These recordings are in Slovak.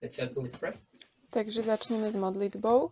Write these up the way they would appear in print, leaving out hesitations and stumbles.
Let's open with prayer. Takže začneme s modlitbou.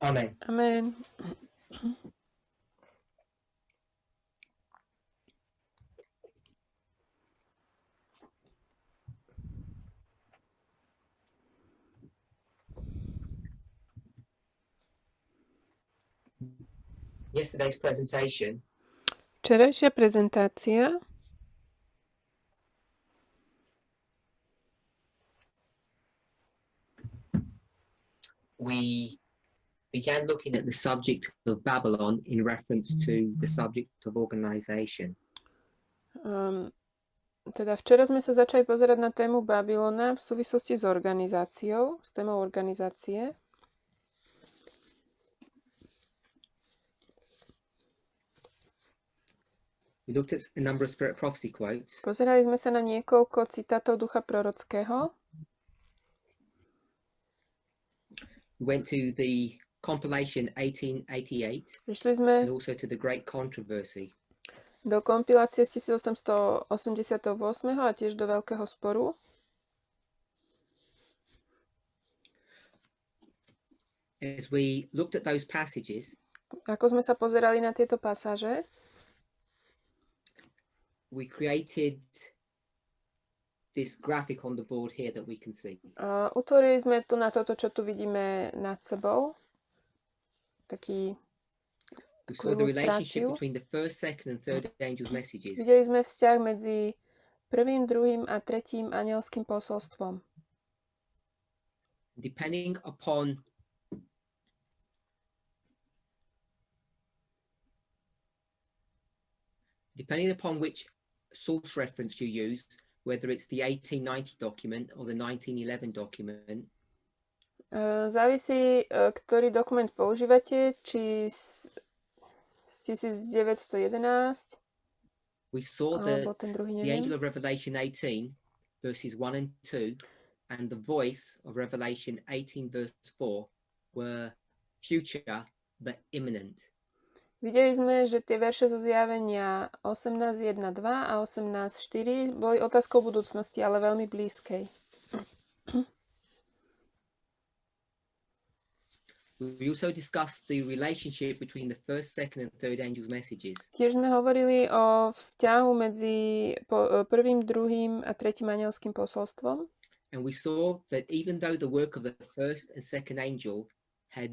Amen. Amen. Yesterday's presentation Včerajšia prezentácia we began looking at the subject of Babylon in reference to the subject of organization. Teda včera sme sa začali pozerať na tému Babylona v súvislosti s organizáciou, s témou organizácie. We looked at a number of spirit prophecy quotes. Pozerali sme sa na niekoľko citátov ducha prorockého. We went to the compilation 1888 Prišli sme and also to the Great Controversy. do kompilácie z 1888 a tiež do Veľkého sporu. As we looked at those passages, Ako sme sa pozerali na tieto pasáže, we created this graphic on the board here that we can see. utvorili sme tu na toto, čo tu vidíme nad sebou. We Takú saw the relationship ilustráciu. between the first, second and third angel's messages. Videli sme vzťah medzi prvým, druhým a tretím anielským posolstvom. Depending upon which source reference you use, whether it's the 1890 document or the 1911 document, Závisí, ktorý dokument používate, či z 1911, we saw that alebo ten druhý, the neviem. angel of Revelation 18 verses 1 and 2 and the voice of Revelation 18 verse 4 were future but imminent. Videli sme, že tie verše zo zjavenia 18.1.2 a 18.4 boli otázkou budúcnosti, ale veľmi blízkej. We also discussed the relationship between the first, second and third angel's messages. Tiež sme hovorili o vzťahu medzi prvým, druhým a tretím anielským posolstvom. And we saw that even though the work of the first and second angel had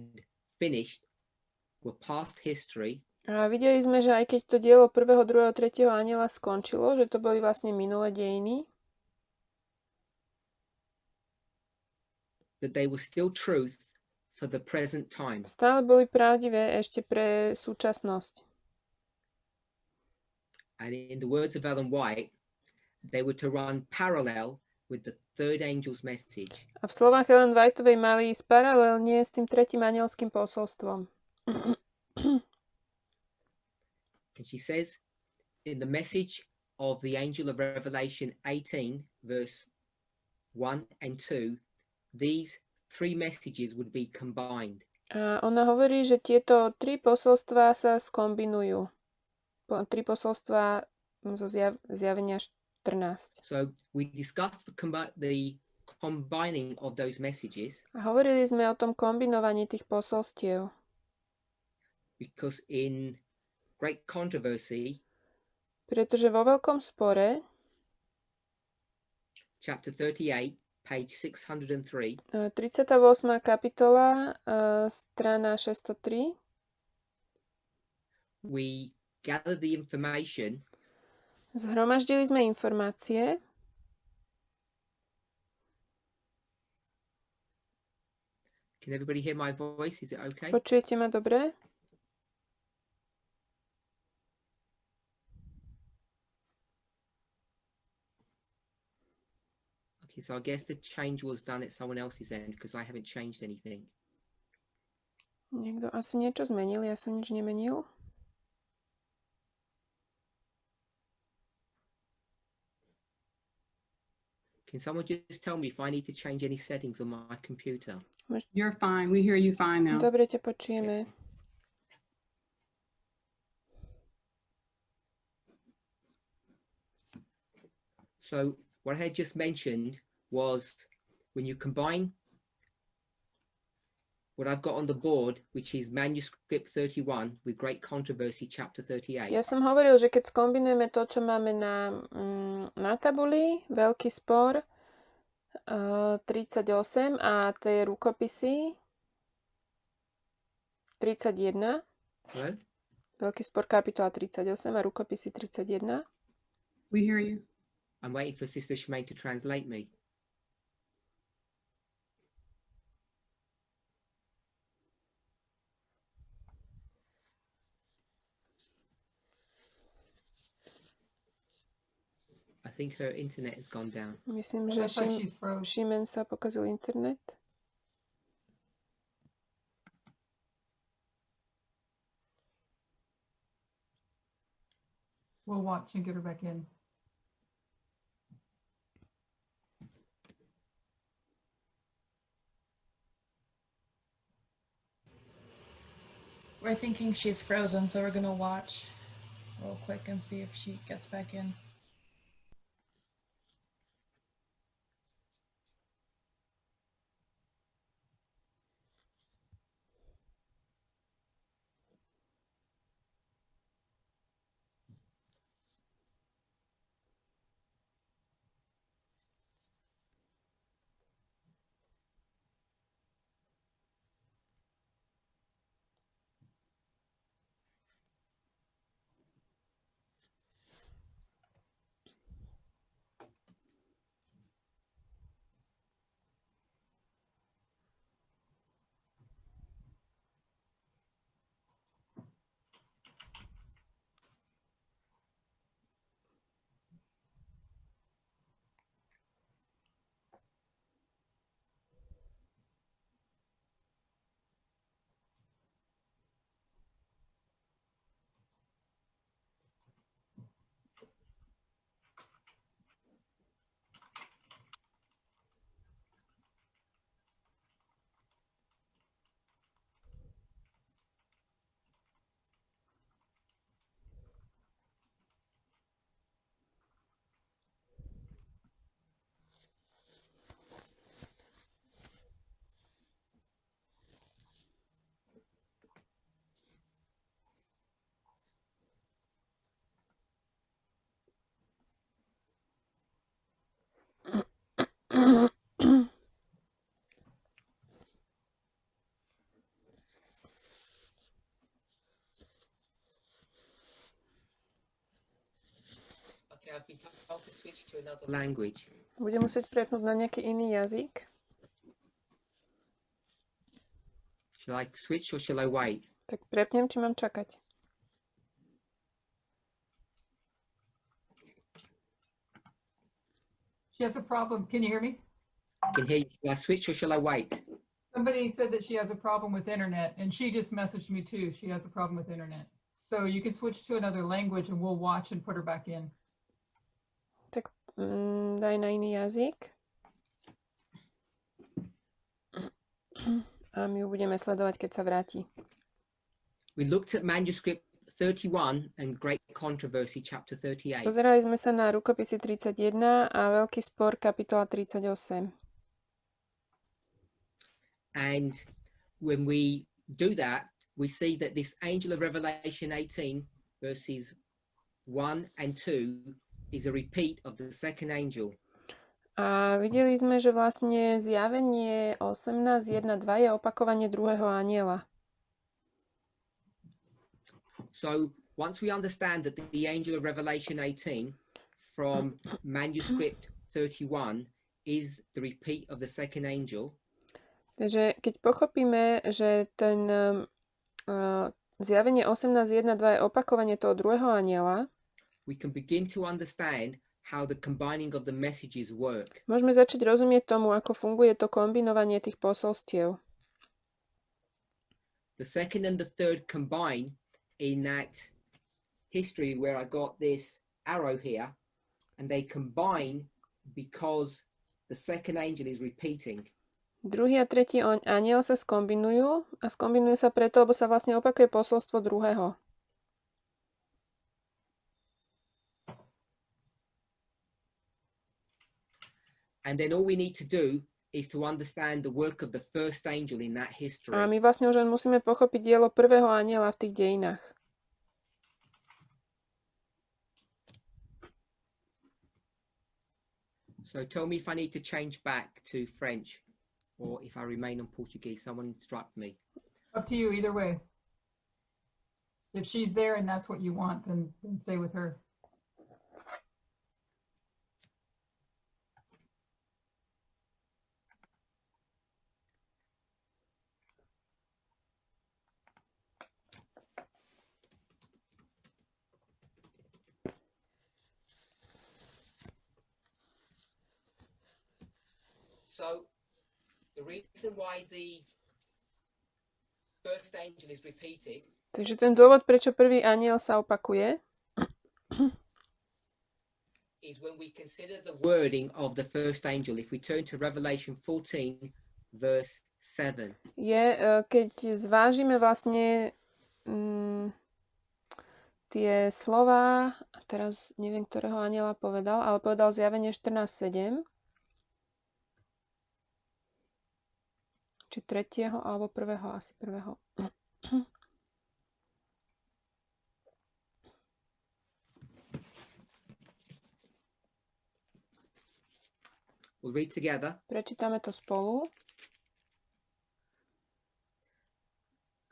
finished, were past history. A videli sme, že aj keď to dielo prvého, druhého, tretieho anjela skončilo, že to boli vlastne minulé dejiny, that they were still truth for the present time. stále boli pravdivé ešte pre súčasnosť. And in the words of Ellen White, they were to run parallel with the third angel's message. A v slovách Ellen Whiteovej mali ísť paralelne s tým tretím anielským posolstvom. And she says, in the message of the angel of Revelation 18, verse 1 and 2, these three messages would be combined. A ona hovorí, že tieto tri posolstvá sa skombinujú. Tri posolstvá zo zjavenia 14. So we discussed the combining of those messages. A hovorili sme o tom kombinovaní tých posolstiev. Because in Great Controversy, pretože vo Veľkom spore, chapter 38, page 603, 38. kapitola, strana 603, we gathered the information zhromaždili sme informácie, Can everybody hear my voice? Is it okay? Počujete ma dobre? Okay, so I guess the change was done at someone else's end because I haven't changed anything. Niekto asi niečo zmenil, ja som nič nemenil. Can someone just tell me if I need to change any settings on my computer? You're fine. We hear you fine now. Dobre ťa počujeme. So what I had just mentioned was when you combine what I've got on the board, which is manuscript 31 with great controversy, chapter 38. Ja som hovoril, že keď skombinujeme to, čo máme na tabuli, veľký spor 38 a tie rukopisy 31. Hello? Veľký spor kapitola 38 a rukopisy 31. We hear you. I'm waiting for Sister Shemaine to translate me. I think her internet has gone down. Myslím, že Šimen sa pokazil internet. We'll watch and get her back in. We're thinking she's frozen, so we're gonna watch real quick and see if she gets back in. Okay, I've been told to switch to another language. Budem musieť prepnúť na nejaký iný jazyk. Shall I switch or shall I wait? Tak prepnem, či mám čakať. She has a problem. Can you hear me? I can hear you. Shall I switch or shall I wait? Somebody said that she has a problem with internet, and she just messaged me too. She has a problem with internet. So you can switch to another language and we'll watch and put her back in. Tak daj na iný jazyk. A my ju budeme sledovať, keď sa vráti. We looked at manuscript 31 and great controversy, chapter 38. Pozerali sme sa na rukopisy 31 a veľký spor kapitola 38. And when we do that, we see that this angel of Revelation 18, verses 1 and 2, is a repeat of the second angel. A videli sme, že vlastne zjavenie 18.1.2 je opakovanie druhého anjela. So once we understand that the angel of Revelation 18 from manuscript 31 is the repeat of the second angel. Takže keď pochopíme, že ten zjavenie 18.1.2 je opakovanie toho druhého anjela, we can begin to understand how the combining of the messages work. môžeme začať rozumieť tomu, ako funguje to kombinovanie tých posolstiev. The second and the third combine in that history where I got this arrow here, and they combine because the second angel is repeating. Druhý a tretí anjel sa skombinujú a skombinujú sa preto, lebo sa vlastne opakuje posolstvo druhého. And then all we need to do is to understand the work of the first angel in that history. A my vlastne už len musíme pochopiť dielo prvého anjela v tých dejinách. So tell me if I need to change back to French or if I remain on Portuguese. Someone instruct me. Up to you either way. If she's there and that's what you want, then stay with her. So the reason why the first angel is repeated Takže ten dôvod, prečo prvý anjel sa opakuje, is when we consider the wording of the first angel. If we turn to Revelation 14, verse 7. je, keď zvážime vlastne tie slova, a teraz neviem, ktorého anjela povedal, ale povedal zjavenie 14.7. Či tretieho, alebo prvého, asi prvého. We'll read together. Prečítame to spolu.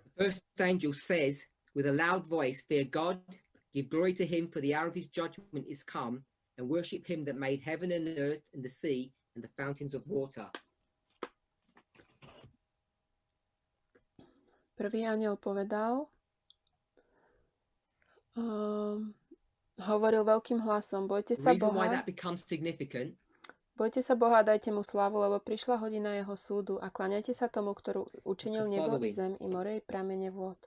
The first angel says with a loud voice, "Fear God, give glory to him, for the hour of his judgment is come, and worship him that made heaven and earth and the sea and the fountains of water." Prvý anjel povedal, hovoril veľkým hlasom, bojte The sa reason why Boha, that becomes significant bojte sa Boha a dajte mu slávu, lebo prišla hodina jeho súdu a kláňajte sa tomu, ktorú učinil nebo i zem i more i pramene vôd.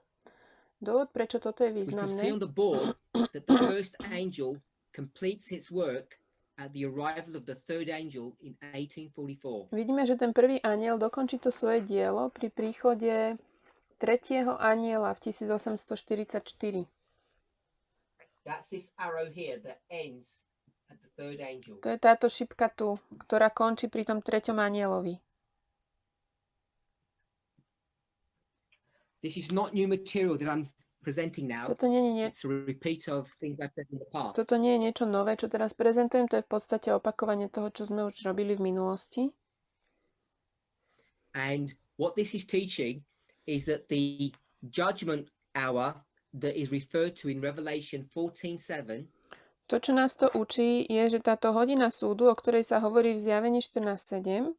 Dôvod, prečo toto je we can see významné, on the board that the first angel completes its work at the arrival of the third angel in 1844. vidíme, že ten prvý anjel dokončí to svoje dielo pri príchode tretieho anjela v 1844. That's this arrow here that ends at the third angel. To je táto šipka tu, ktorá končí pri tom treťom anjelovi. This is not new material that I'm presenting now. Toto nie je It's a repeat of things I've said in the past. Toto nie je niečo nové, čo teraz prezentujem, to je v podstate opakovanie toho, čo sme už robili v minulosti. And what this is teaching is that the judgment hour that is referred to in Revelation 14:7 To, čo nás to učí, je, že táto hodina súdu, o ktorej sa hovorí v zjavení 14.7,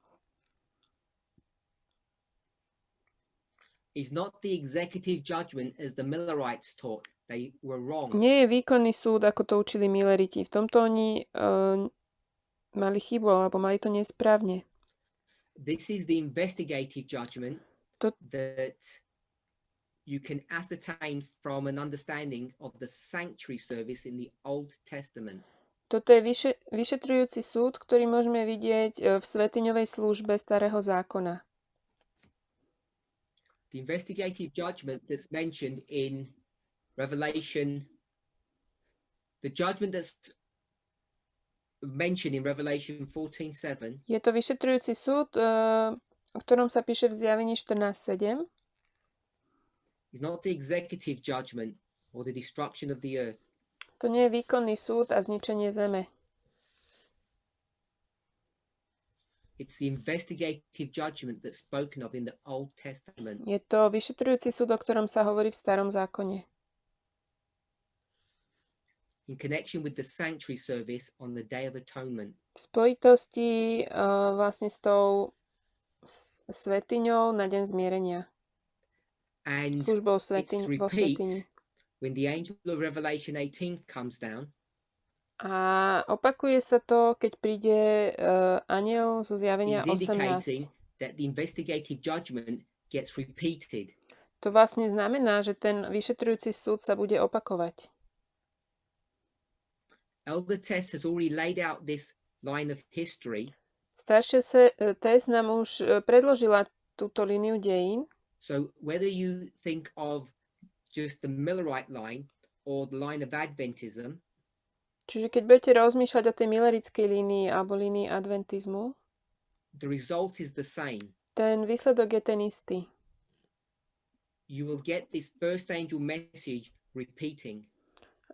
is not the executive judgment as the Millerites taught. They were wrong. nie je výkonný súd, ako to učili Milleriti. V tomto oni mali chybu, alebo mali to nesprávne. This is the investigative judgment that you can ascertain from an understanding of the sanctuary service in the Old Testament. Toto je vyšetrujúci súd, ktorý môžeme vidieť v svätyňovej službe Starého zákona. The investigative judgment that's mentioned in Revelation, the judgment that's mentioned in Revelation 14:7 Je to vyšetrujúci súd, o ktorom sa píše v zjavení 14.7. is not the executive judgment or the destruction of the earth. To nie je výkonný súd a zničenie zeme. It's the investigative judgment that's spoken of in the Old Testament. Je to vyšetrujúci súd, o ktorom sa hovorí v Starom zákone. In connection with the sanctuary service on the Day of Atonement. V spojitosti vlastne s tou svetiňou na deň zmierenia. And Službou it's vo svätyni. repeat when the angel of Revelation 18 comes down. A opakuje sa to, keď príde anjel zo zjavenia Is 18. indicating that the investigative judgment gets repeated. To vlastne znamená, že ten vyšetrujúci súd sa bude opakovať. Elder Tess has already laid out this line of history. Staršia Tess nám už predložila túto líniu dejín. So whether you think of just the Millerite line or the line of Adventism, Čiže keď budete rozmýšľať o tej millerickej línii alebo línii adventizmu, the result is the same. ten výsledok je ten istý. You will get this first angel message repeating.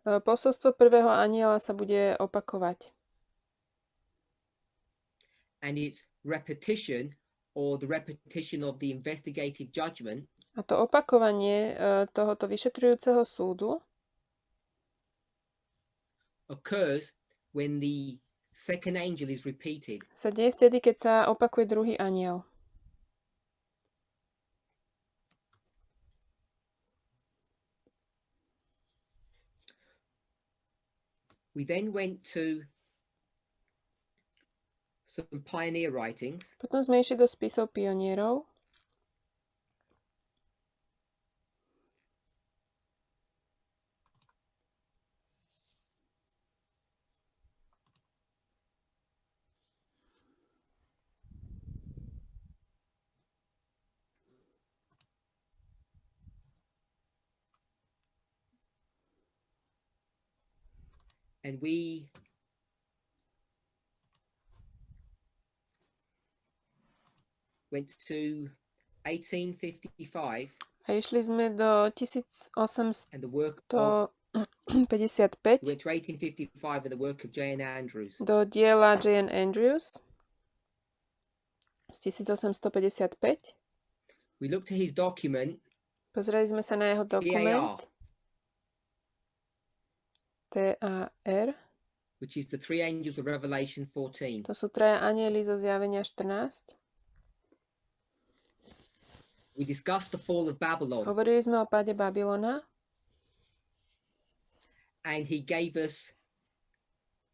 Posolstvo prvého anjela sa bude opakovať. And its repetition or the repetition of the investigative judgment A to opakovanie tohoto vyšetrujúceho súdu occurs when the second angel is repeated. sa deje vtedy, keď sa opakuje druhý anjel. We then went to some pioneer writings. Potom sme išli do spisov pionierov. And we went to 1855 A išli sme do 1855. and the work of, we went to 1855 and the work of J.N. Andrews. Do diela J.N. Andrews z 1855. We looked at his document, Pozreli sme sa na jeho dokument TAR. which is the three angels of Revelation 14. To sú traja anjeli zo zjavenia 14. We discussed the fall of Babylon, Hovorili sme o páde Babylona and he gave us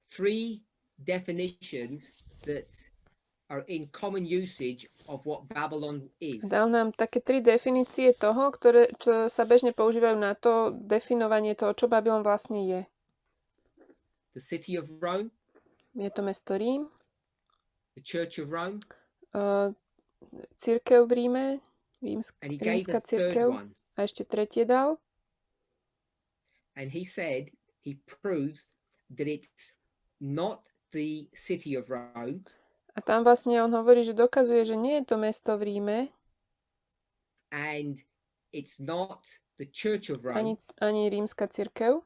three definitions that are in common usage of what Babylon is. dal nám také tri definície toho, čo sa bežne používajú na to definovanie toho, čo Babylon vlastne je. The city of Rome, Je to mesto Rím, the church of Rome, cirkev v Ríme, and he gave rímska a third cirkev one. a ešte tretie dal. And he said he proves that it's not the city of Rome, A tam vlastne on hovorí, že dokazuje, že nie je to mesto v Ríme, and it's not the church of Rome. ani rímska cirkev.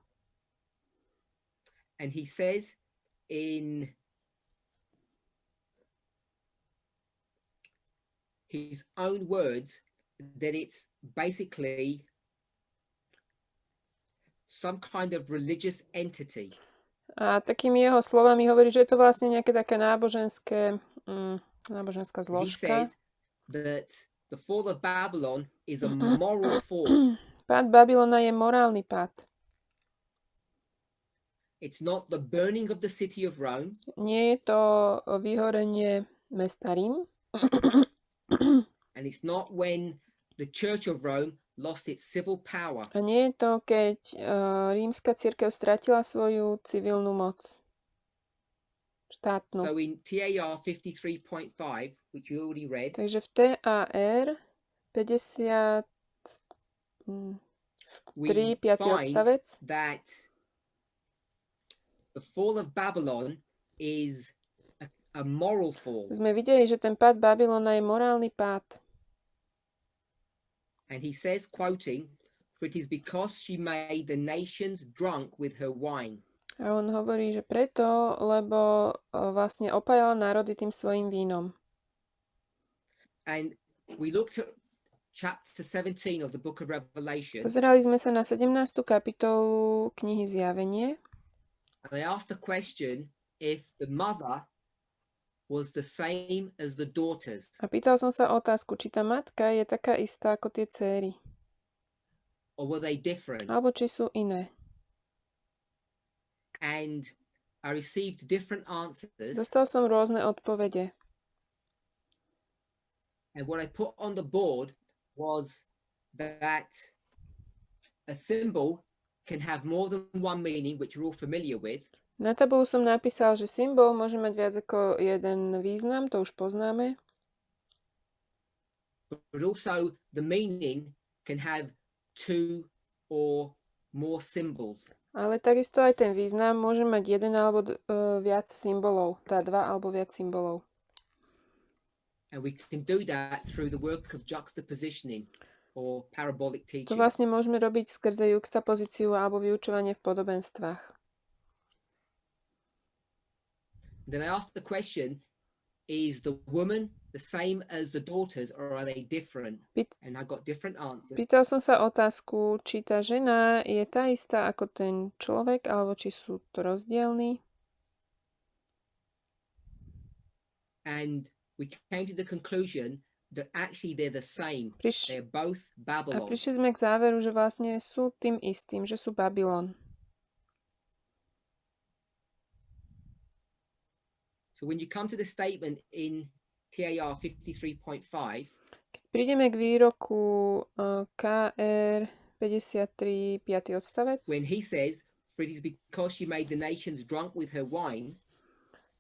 And he says in his own words that it's basically some kind of religious entity. A takými jeho slovami hovorí, že je to vlastne nejaké také náboženská He zložka. says that the fall of Babylon is a moral fall. Pád Babylona je morálny pád. It's not the burning of the city of Rome. Nie je to vyhorenie mesta Rím. And it's not when the church of Rome lost its civil power. A nie je to, keď rímska cirkev stratila svoju civilnú moc. Štátnu. So in TAR 53.5, which you already read, Takže v TAR 53, we 5. find odstavec, that the fall of Babylon is a moral fall. sme videli, že ten pád Babylona je morálny pád. And he says, quoting, "For it is because she made the nations drunk with her wine." A on hovorí, že preto, lebo vlastne opájala národy tým svojim vínom. And we looked at chapter 17 of the book of Revelation, Pozerali sme sa na 17. kapitolu knihy Zjavenie and I asked the question if the mother was the same as the daughters, A pýtal som sa otázku, či tá matka je taká istá ako tie céry, or were they different? alebo či sú iné. And I received different answers. Dostal som rôzne odpovede. And what I put on the board was that a symbol can have more than one meaning, which we're all familiar with. Na tabulu som napísal, že symbol môže mať viac ako jeden význam, to už poznáme. But also the meaning can have two or more symbols. Ale takisto aj ten význam môže mať jeden alebo viac symbolov, teda dva alebo viac symbolov. And we can do that through the work of juxtapositioning or parabolic To teaching. vlastne môžeme robiť skrze juxtapozíciu alebo vyučovanie v podobenstvách. Then I asked the question, is the woman the same as the daughters, or are they different? And I got different answers. Pýtal som sa otázku, či tá žena je tá istá ako ten človek, alebo či sú to rozdielni. And we came to the conclusion that actually they're the same. They're both A Babylon. prišli sme k záveru, že vlastne sú tým istým, že sú Babylon. So when you come to the statement in TAR 53.5, keď prídeme k výroku KR 53, 5. odstavec, when he says, for it is because she made the nations drunk with her wine,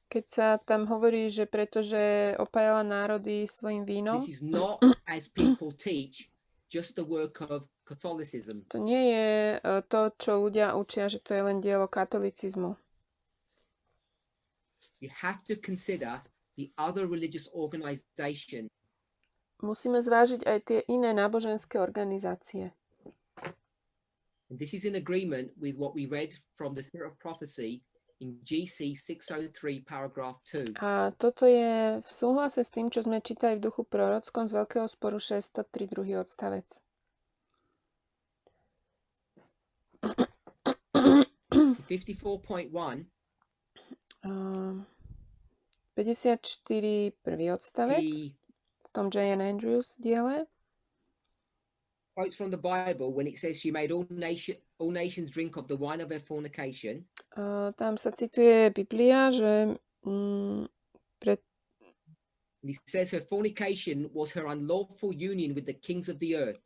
keď sa tam hovorí, že pretože opájala národy svojim vínom, this is not, as people teach, just the work of Catholicism. to nie je to, čo ľudia učia, že to je len dielo katolicizmu. You have to consider the other religious organization. Musíme zvážiť aj tie iné náboženské organizácie. And this is in agreement with what we read from the Spirit of Prophecy in GC 603 paragraph 2. A toto je v súhlase s tým, čo sme čítali v duchu prorockom z Veľkého sporu 603, druhý odstavec. 54.1 54, prvý odstavec he v tom J.N. Andrews diele. quotes from the Bible when it says she made all nations drink of the wine of her fornication. Tam sa cituje Biblia, že He says her fornication was her unlawful union with the kings of the earth.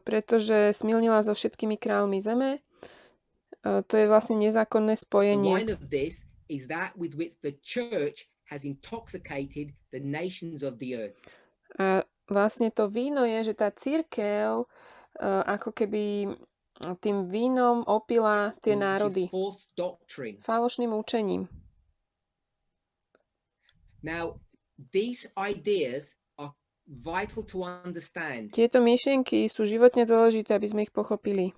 pretože smilnila so všetkými kráľmi zeme. To je vlastne nezákonné The spojenie. wine of this is that with which the church has intoxicated the nations of the earth. A vlastne to víno je, že tá cirkev ako keby tým vínom opila tie Which is národy false doctrine. falošným učením. Now, these ideas are vital to understand Tieto myšlienky sú životne dôležité, aby sme ich pochopili.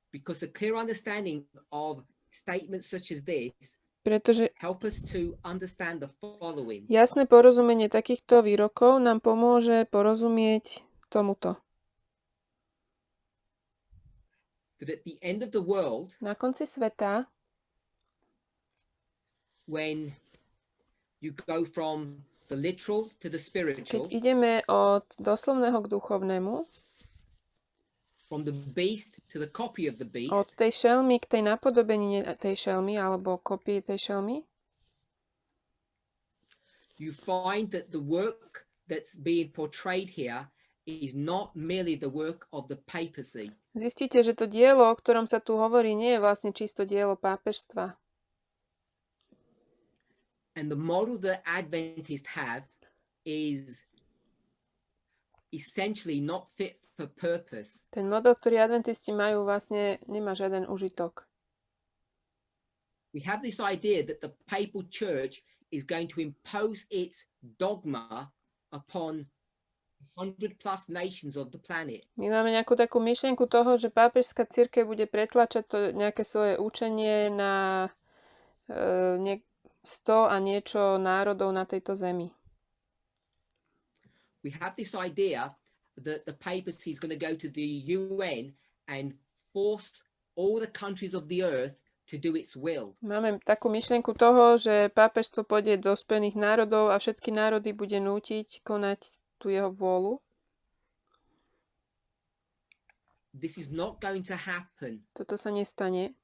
because a clear understanding of statements such as this Pretože help us to understand the following. jasné porozumenie takýchto výrokov nám pomôže porozumieť tomuto. That at the end of the world, Na konci sveta, when you go from the literal to the keď spiritual, ideme od doslovného k duchovnému, from the beast to the copy of the beast, od tej šelmy k tej napodobenine tej šelmy alebo kopii tej šelmy, you find that the work that's being portrayed here is not merely the work of the papacy. zistíte, že to dielo, o ktorom sa tu hovorí, nie je vlastne čisto dielo pápežstva. And the model that Adventists have is essentially not fit for purpose. Ten model, ktorý adventisti majú, vlastne nemá žiaden užitok. We have this idea that the papal church is going to impose its dogma upon 100 plus nations of the planet. My máme nejakú takú myšlienku toho, že pápežská cirkev bude pretlačať to nejaké svoje učenie na 100 a niečo národov na tejto zemi. We have this idea that the papacy is going to go to the UN and force all the countries of the earth to do its will. Máme takú myšlienku toho, že pápežstvo pôjde do Spojených národov a všetky národy bude nútiť konať tú jeho vôľu. This is not going to happen. Toto sa nestane.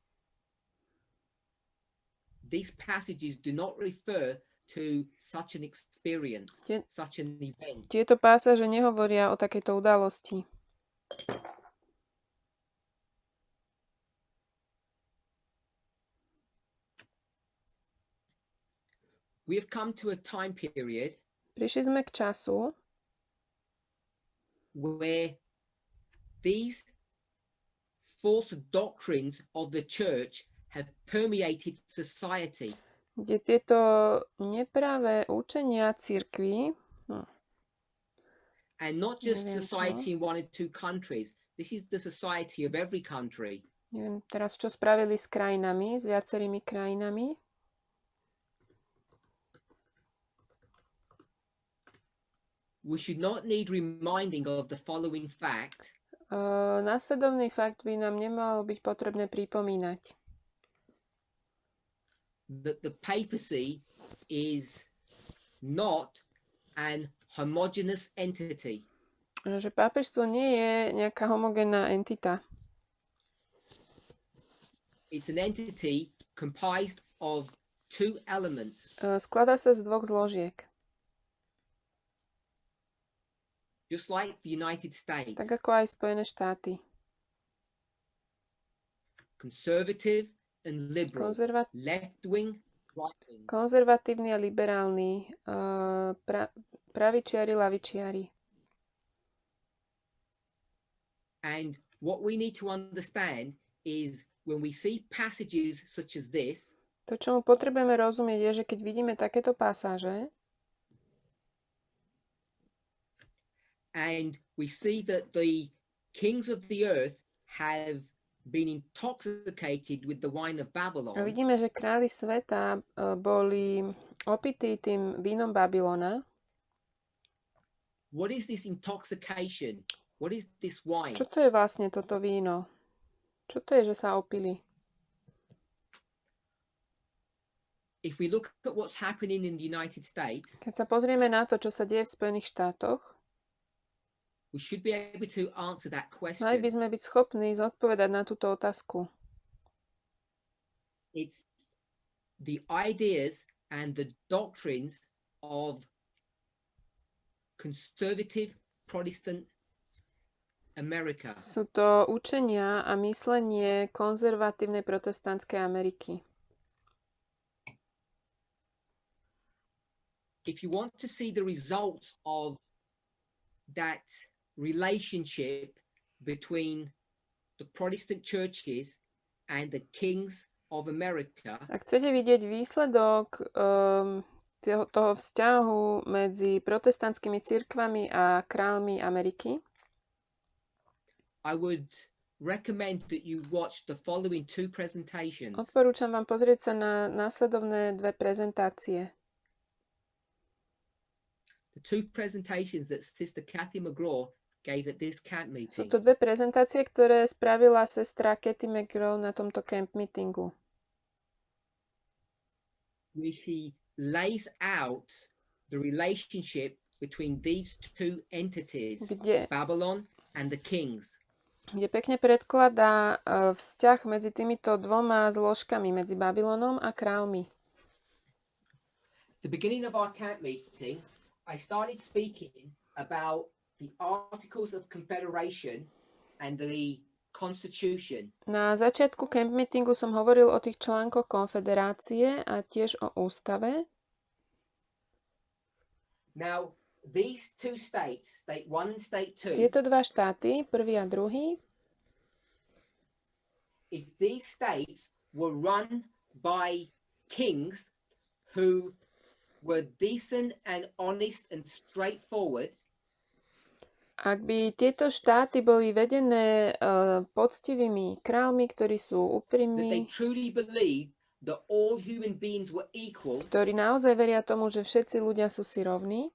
These passages do not refer to such an experience, such an event. Tieto pásaže nehovoria o takejto udalosti. We have come to a time period Prišli sme k času, where these false doctrines of the church have permeated society. kde tieto nepravé učenia cirkvi, And not just Neviem society in one or two countries. This is the society of every country. neviem teraz, čo spravili s krajinami, s viacerými krajinami. We should not need reminding of the following fact. Následovný fakt by nám nemalo byť potrebné pripomínať. That the papacy is not an homogeneous entity. Že pápežstvo nie je nejaká homogénna entita. It's an entity comprised of two elements. Skladá sa z dvoch zložiek. Just like the United States. Tak ako aj Spojené štáty. Conservative and liberal. Left-wing, right-wing. Konzervatívny a liberálny. Pravičiari, lavičiari. And what we need to understand is when we see passages such as this, To, čo mu potrebujeme rozumieť, je, že keď vidíme takéto pasáže and we see that the kings of the earth have been intoxicated with the wine of Babylon. a vidíme, že králi sveta boli opití tým vínom Babylona. What is this intoxication? What is this wine? Čo to je vlastne toto víno? Čo to je, že sa opili? If we look at what's happening in the United States, Keď sa pozrieme na to, čo sa deje v Spojených štátoch, we should be able to answer that question. mali by sme byť schopní zodpovedať na túto otázku. It's the ideas and the doctrines of conservative Protestant America. Sú to učenia a myslenie konzervatívnej protestantskej Ameriky. If you want to see the results of that relationship between the Protestant churches and the kings of America, Ak chcete vidieť výsledok toho vzťahu medzi protestantskými cirkvami a kráľmi Ameriky, I would recommend that you watch the following two presentations. odporúčam vám pozrieť sa na následovné dve prezentácie. The two presentations that Sister Kathy McGraw gave at this camp Sú meeting. to dve prezentácie, ktoré spravila sestra Kathy McGraw na tomto camp meetingu, Where she lays out the relationship between these two entities, kde Babylon and the kings. pekne predkladá vzťah medzi týmito dvoma zložkami, medzi Babylonom a kráľmi. The beginning of our camp meeting, I started speaking about the Articles of Confederation and the Constitution. Na začiatku camp meetingu som hovoril o tých článkoch konfederácie a tiež o ústave. Now, these two states, state 1 and state 2, Tieto dva štáty, prvý a druhý, if these states were run by kings who were decent and honest and straightforward, ak by tieto štáty boli vedené poctivými kráľmi, ktorí sú that they úprimní, truly believe that all human beings were equal, ktorí naozaj veria tomu, že všetci ľudia sú si rovní,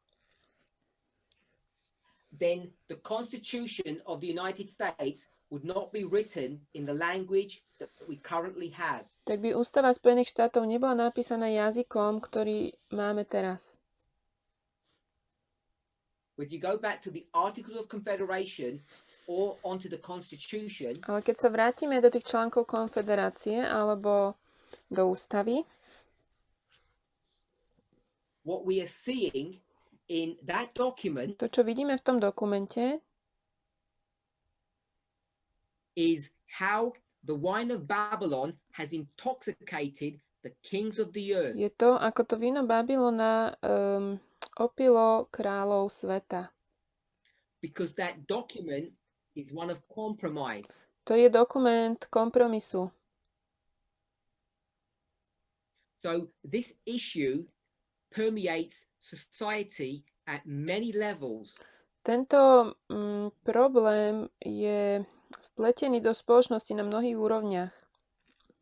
then the Constitution of the United States would not be written in the language that we currently have. Tak by ústava Spojených štátov nebola napísaná jazykom, ktorý máme teraz. If you go back to the Articles of Confederation or onto the Constitution, Ale keď sa vrátime do tých článkov konfederácie alebo do ústavy, what we are seeing in that document to, čo vidíme v tom dokumente, is how the wine of Babylon has intoxicated the kings of the earth. je to, ako to víno Babylona opilo kráľov sveta. Because that document is one of compromise. To je dokument kompromisu. So this issue permeates society at many levels. Tento problém je vpletený do spoločnosti na mnohých úrovniach.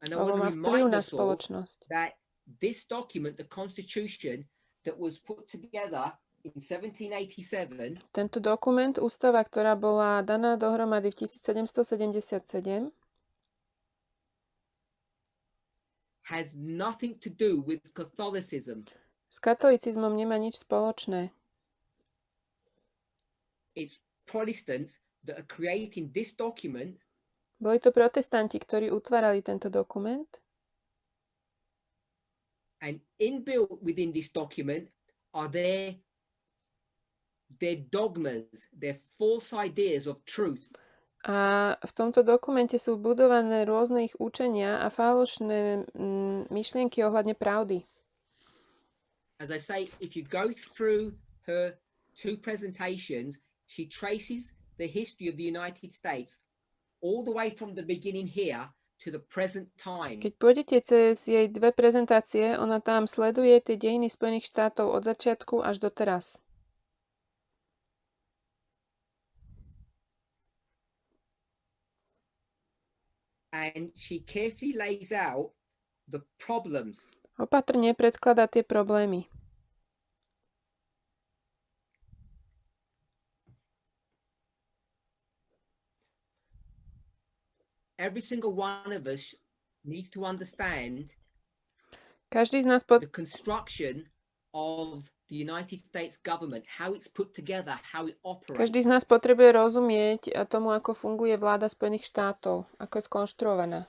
And I Alebo má want to vplyv remind na us all spoločnosť. that this document, the Constitution, that was put together in 1787, Tento dokument, ústava, ktorá bola daná dohromady v 1777, has nothing to do with Catholicism. s katolicizmom nemá nič spoločné. It's Protestants that are creating this document, Boli to protestanti, ktorí utvárali tento dokument and inbuilt within this document are their dogmas, their false ideas of truth. a v tomto dokumente sú budované rôzne ich učenia a falošné myšlienky ohľadne pravdy. As I say, if you go through her two presentations, she traces the history of the United States all the way from the beginning here to the present time. Keď pôjdete cez jej dve prezentácie, ona tam sleduje tie dejiny Spojených štátov od začiatku až do teraz. And she carefully lays out the problems. Opatrne predkladá tie problémy. Every single one of us needs to understand Každý z nás the construction of the United States government, how it's put together, how it operates. Každý z nás potrebuje rozumieť tomu, ako funguje vláda Spojených štátov, ako je skonštruovaná.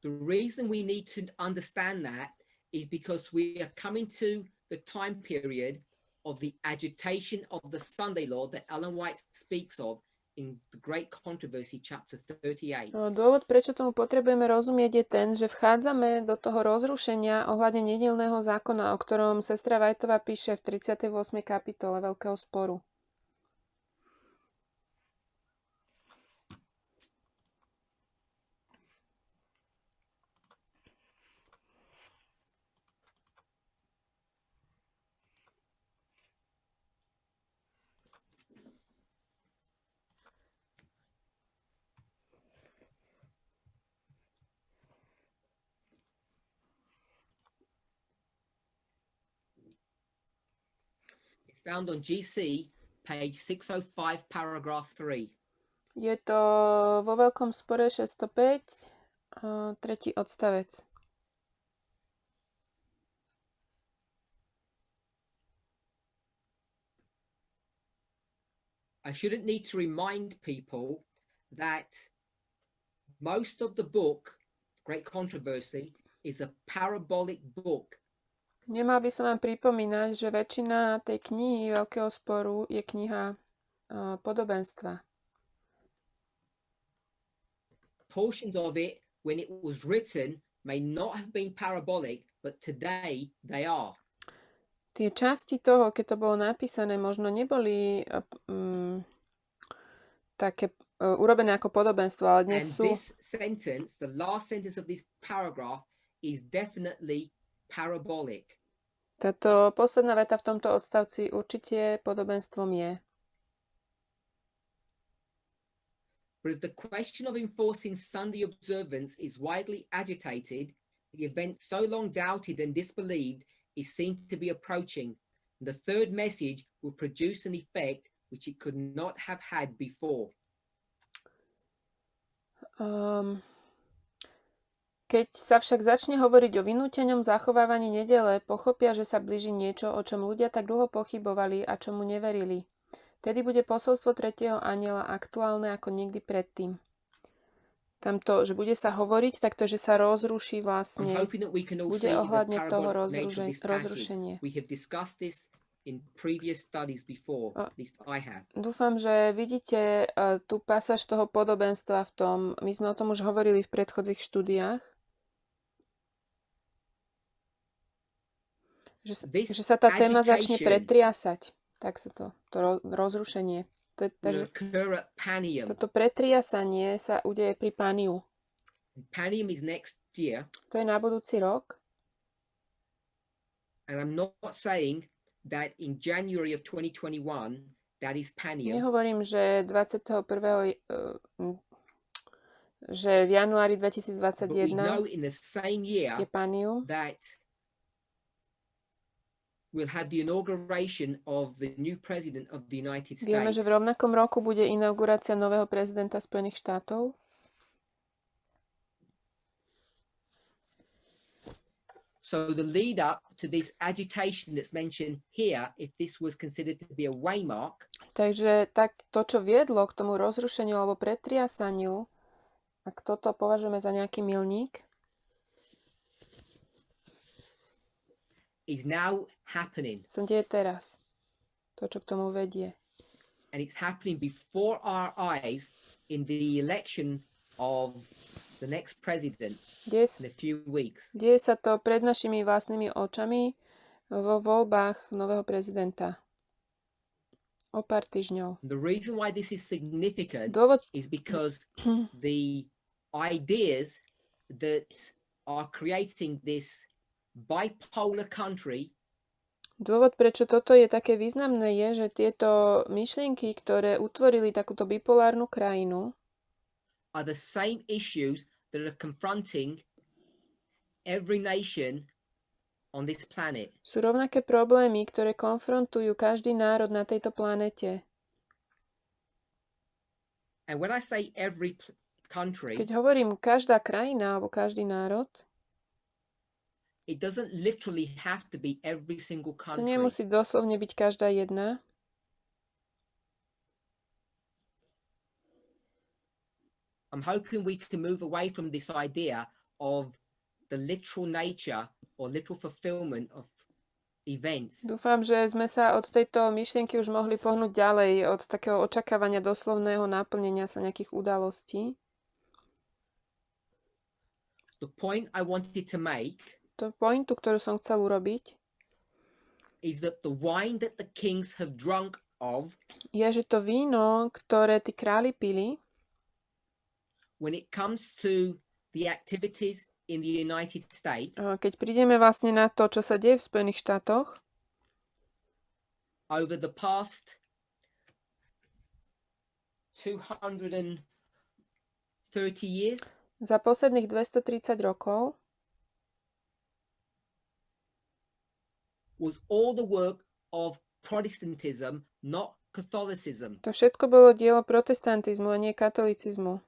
The reason we need to understand that is because we are coming to the time period of the agitation of the Sunday law that Ellen White speaks of in the Great Controversy, chapter 38. No, dôvod, prečo tomu potrebujeme rozumieť, je ten, že vchádzame do toho rozrušenia ohľadne nedeľného zákona, o ktorom sestra Whiteová píše v 38. kapitole Veľkého sporu. Found on GC, page 605, paragraph 3. Je to vo Veľkom spore 605, tretí odstavec. I shouldn't need to remind people that most of the book, Great Controversy, is a parabolic book. Nemal by som vám pripomínať, že väčšina tej knihy Veľkého sporu je kniha podobenstva. Portions of it, when it was written, may not have been parabolic, but today they are. Tie časti toho, keď to bolo napísané, možno neboli také urobené ako podobenstvo, ale dnes sú. And this sentence, the last sentence of this paragraph, is definitely parabolic. Táto posledná veta v tomto odstavci určite podobenstvom je. But as the question of enforcing Sunday observance is widely agitated, the event so long doubted and disbelieved is seen to be approaching. The third message will produce an effect which it could not have had before. Keď sa však začne hovoriť o vynútenom zachovávaní nedele, pochopia, že sa blíži niečo, o čom ľudia tak dlho pochybovali a čomu neverili. Vtedy bude posolstvo tretieho anjela aktuálne ako nikdy predtým. Tamto, že bude sa hovoriť, tak to, že sa rozruší vlastne, bude ohľadne toho rozrušenie. Dúfam, že vidíte tú pasáž toho podobenstva v tom, my sme o tom už hovorili v predchodzích štúdiách, že sa tá téma začne pretriasať. Tak sa to rozrušenie. Takže toto pretriasanie sa udeje pri Paniu. To je na budúci rok. And I'm not saying that in January of 2021 that is Panium. Nehovorím, že 21. že v januári 2021 je Panium. That we'll have the inauguration of the new president of the United States. Vieme, že v rovnakom roku bude inaugurácia nového prezidenta Spojených štátov. So the lead up to this agitation that's mentioned here, if this was considered to be a waymark. Takže tak to, čo viedlo k tomu rozrušeniu alebo pretriasaniu, ak toto považujeme za nejaký milník, is now happening. Sa deje teraz. To, čo k tomu vedie. And it's happening before our eyes in the election of the next president in a few weeks. Deje sa to pred našimi vlastnými očami vo voľbách nového prezidenta. O pár týždňov. The reason why this is significant Dôvod is because the ideas that are creating this bipolar country. Dôvod, prečo toto je také významné, je, že tieto myšlienky, ktoré utvorili takúto bipolárnu krajinu, are the same issues that are confronting every nation on this planet. Sú rovnaké problémy, ktoré konfrontujú každý národ na tejto planete. And when I say every country, keď hovorím každá krajina alebo každý národ, it doesn't literally have to be every single country. To nemusí doslovne byť každá jedna. I'm hoping we can move away from this idea of the literal nature or literal fulfillment of events. Dúfam, že sme sa od tejto myšlienky už mohli pohnúť ďalej, od takého očakávania doslovného naplnenia sa nejakých udalostí. The point I wanted to make to pointu, ktorú som chcel urobiť, is that the wine that the kings have drunk of, je, že to víno, ktoré tí králi pili, when it comes to the activities in the United States, keď prídeme vlastne na to, čo sa deje v Spojených štátoch, over the past 230 years, za posledných 230 rokov, was all the work of Protestantism, not Catholicism. To všetko bolo dielo protestantizmu a nie katolicizmu.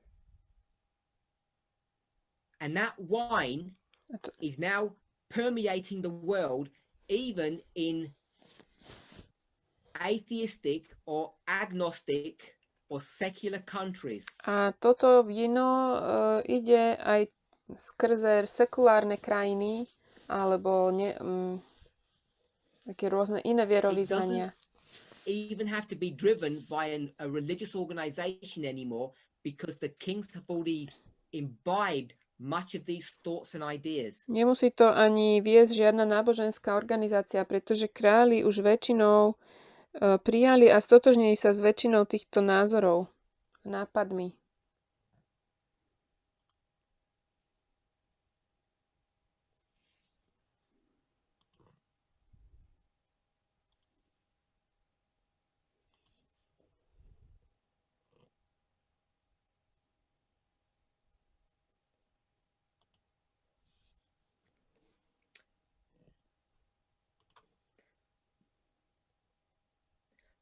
And that wine is now permeating the world, even in atheistic or agnostic or secular countries. A toto víno ide aj skrze sekulárne krajiny alebo také rôzne iné vierovyznania. Even have to be driven by a religious organization anymore, because the kings have already imbibed much of these thoughts and ideas. Nemusí to ani viesť žiadna náboženská organizácia, pretože králi už väčšinou prijali a stotožnili sa s väčšinou týchto názorov, nápadmi.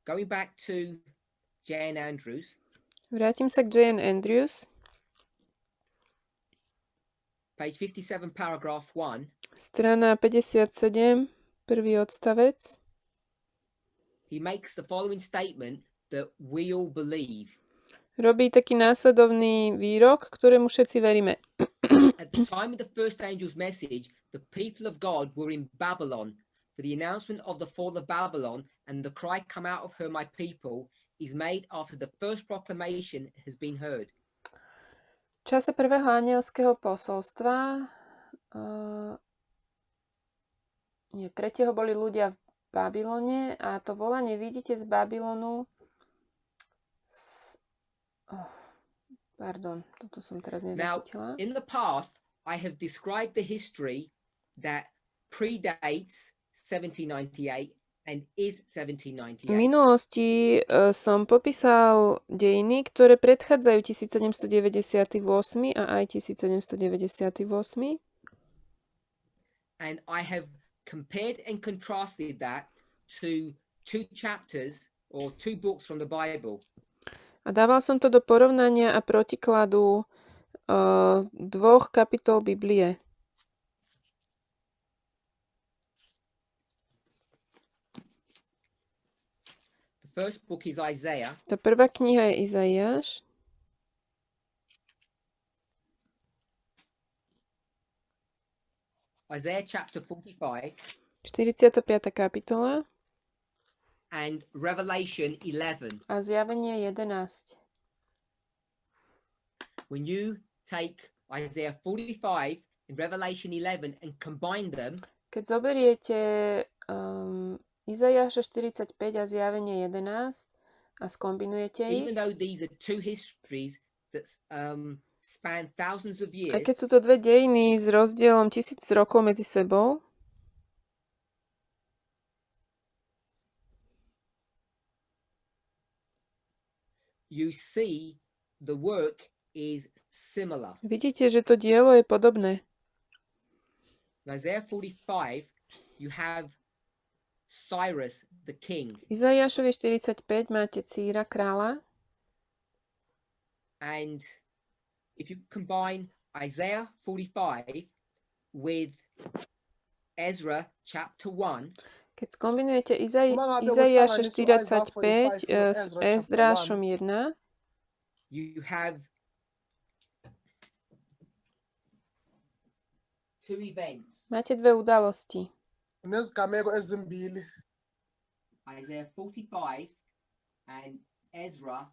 going back to Jane Andrews. Vrátim sa k Jane Andrews. Page 57, paragraph 1. Strana 57, prvý odstavec. He makes the following statement that we all believe. Robí taký následovný výrok, ktorému všetci veríme. At the time of the first angel's message, the people of God were in Babylon. For the announcement of the fall of Babylon and the cry, "Come out of her, my people," is made after the first proclamation has been heard. V čase prvého anielského posolstva tretieho boli ľudia v Babylone a to volanie vidíte z Babylonu. Toto som teraz nezachytila. Now, in the past, I have described the history that predates 1798 and is 1798. V minulosti som popísal dejiny, ktoré predchádzajú 1798 a aj 1798. And I have compared and contrasted that to two chapters or two books from the Bible. A dával som to do porovnania a protikladu dvoch kapitol Biblie. First book is Isaiah. Tá prvá kniha je Izaiáš. Isaiah chapter 45. 45. kapitola. And Revelation 11. A Zjavenie 11. When you take Isaiah 45 and Revelation 11 and combine them, keď zoberiete Izaiáša 45 a Zjavenie 11 a skombinujete ich, even though these are two histories that span thousands of years, aj keď sú to dve dejiny s rozdielom 1000 rokov medzi sebou, you see the work is similar. vidíte, že to dielo je podobné. In Isaiah 45, you have Cyrus the king. Izaiášovi 45 máte Círa kráľa. And if you combine Isaiah 45 with Ezra chapter 1, keď skombinujete Izaiáša 45 s Ezdrášom 1, you have two events. máte dve udalosti. nezigameko ezimbili. Isaiah 45 and Ezra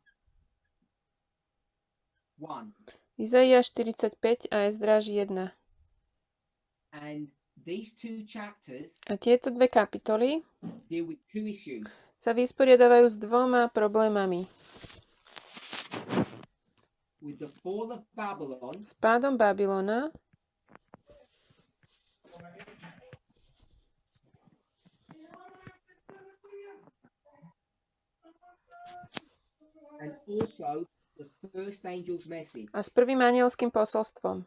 1. Izaiáš 45 a Ezdráš 1. And these two chapters A tieto dve kapitoly deal with two issues. sa vysporiadávajú s dvoma problémami. With the fall of Babylon S pádom Babylona and also the first angel's message. a s prvým anielským posolstvom.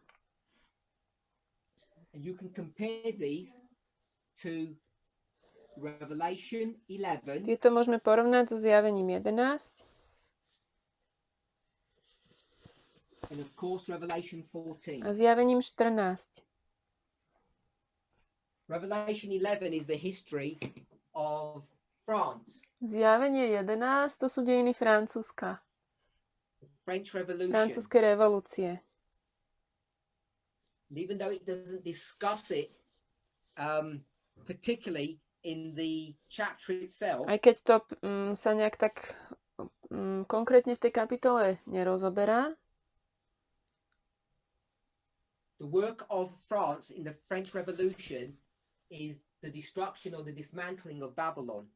And you can compare these to Revelation 11 Tieto môžeme porovnať so Zjavením 11 and of course Revelation 14. a Zjavením 14. Revelation 11 is the history of France, Zjavenie 11 to sú dejiny Francúzska. French Revolution. Francúzskej revolúcie. And even though it doesn't discuss it particularly in the chapter itself, Aj keď to sa nejak tak konkrétne v tej kapitole nerozoberá, the work of France in the French Revolution is the destruction or the dismantling of Babylon.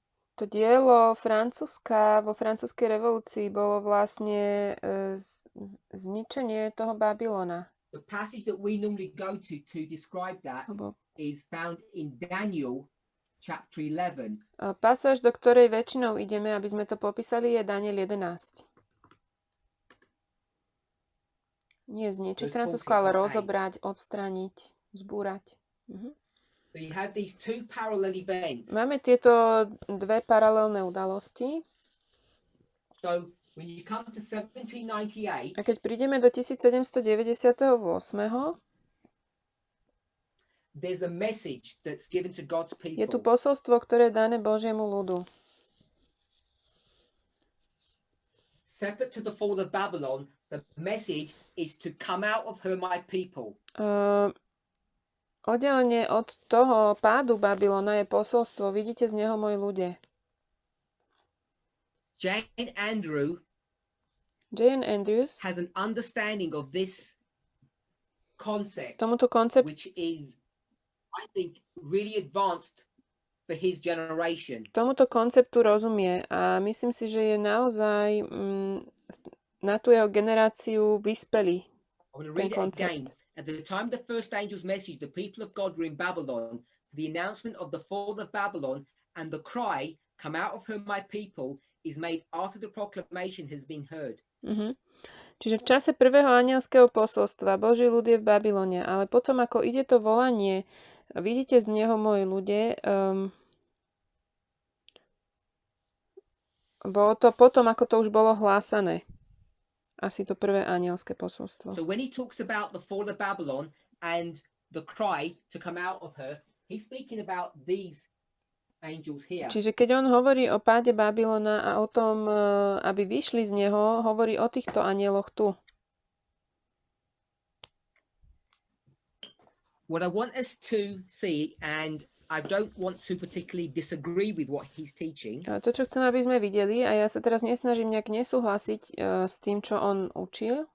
to dielo Francúzska vo francúzskej revolúcii bolo vlastne zničenie toho Babylona. The passage that we normally go to describe that is found in Daniel chapter 11. Pasáž, do ktorej väčšinou ideme, aby sme to popísali, je Daniel 11. Nie zničiť Francúzsko, ale rozobrať, odstrániť, zbúrať. So you have these two parallel events. Máme tieto dve paralelné udalosti. So when you come to 1798, A keď prídeme do 1798, there's a message that's given to God's je tu people. posolstvo, ktoré je dané Božiemu ľudu. Separate to the fall of Babylon, the message is to come out of her, my people. Oddelenie od toho pádu Babylona je posolstvo, vidíte z neho moji ľudia. Jane Andrews has has an understanding of this concept, tomuto konceptu which is, I think, really advanced for his generation. rozumie a myslím si, že je naozaj na tú jeho generáciu vyspelý I'm going to ten read it koncept. again. At the time the first angel's message, the people of God were in Babylon. The announcement of the fall of Babylon and the cry, "Come out of her, my people," is made after the proclamation has been heard. Čiže v čase prvého anielského posolstva Boží ľud je v Babylone, ale potom, ako ide to volanie, vidíte z neho moji ľudia, bolo to potom, ako to už bolo hlásané. Asi to prvé anielské posolstvo. So when he talks about the fall of Babylon and the cry to come out of her, he's speaking about these angels here. Čiže keď on hovorí o páde Babylona a o tom, aby vyšli z neho, hovorí o týchto anieloch tu. What I want us to see, and I don't want to particularly disagree with what he's teaching. To, čo chcem, aby sme videli, a ja sa teraz nesnažím nejak nesúhlasiť s tým, čo on učil,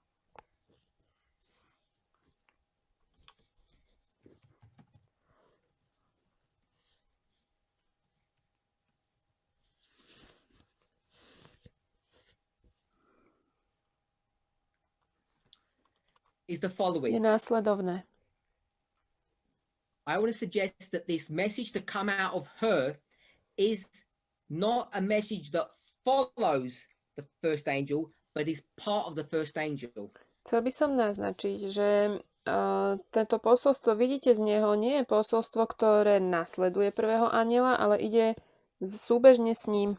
is the je following. následovné. I want to suggest that this message to come out of her is not a message that follows the first angel, but is part of the first angel. Chcel by som naznačiť, že tento posolstvo, vidíte z neho, nie je posolstvo, ktoré nasleduje prvého anjela, ale ide súbežne s ním.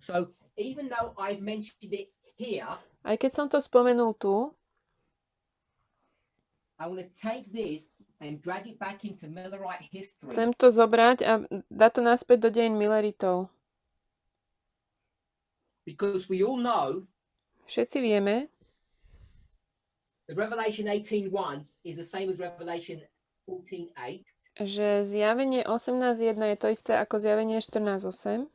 So even though I've mentioned it here, Aj keď som to spomenul tu, I want to take this and drag it back into Millerite history. chcem to zobrať a dať to naspäť do dejín Milleritov. Because we all know Všetci vieme, that Revelation 18:1 is the same as Revelation 14:8. že zjavenie 18.1 je to isté ako zjavenie 14.8.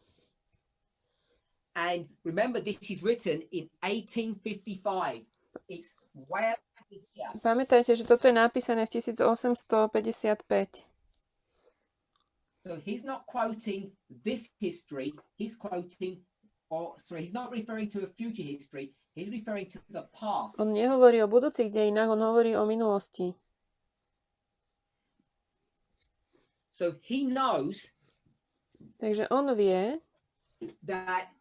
And remember, this is written in 1855. It's way up here. Pamätajte, že toto je napísané v 1855. So he's not quoting this history. He's quoting, he's not referring to a future history. He's referring to the past. On nehovorí o budúcich dejinách, on hovorí o minulosti. So he knows Takže on vie, that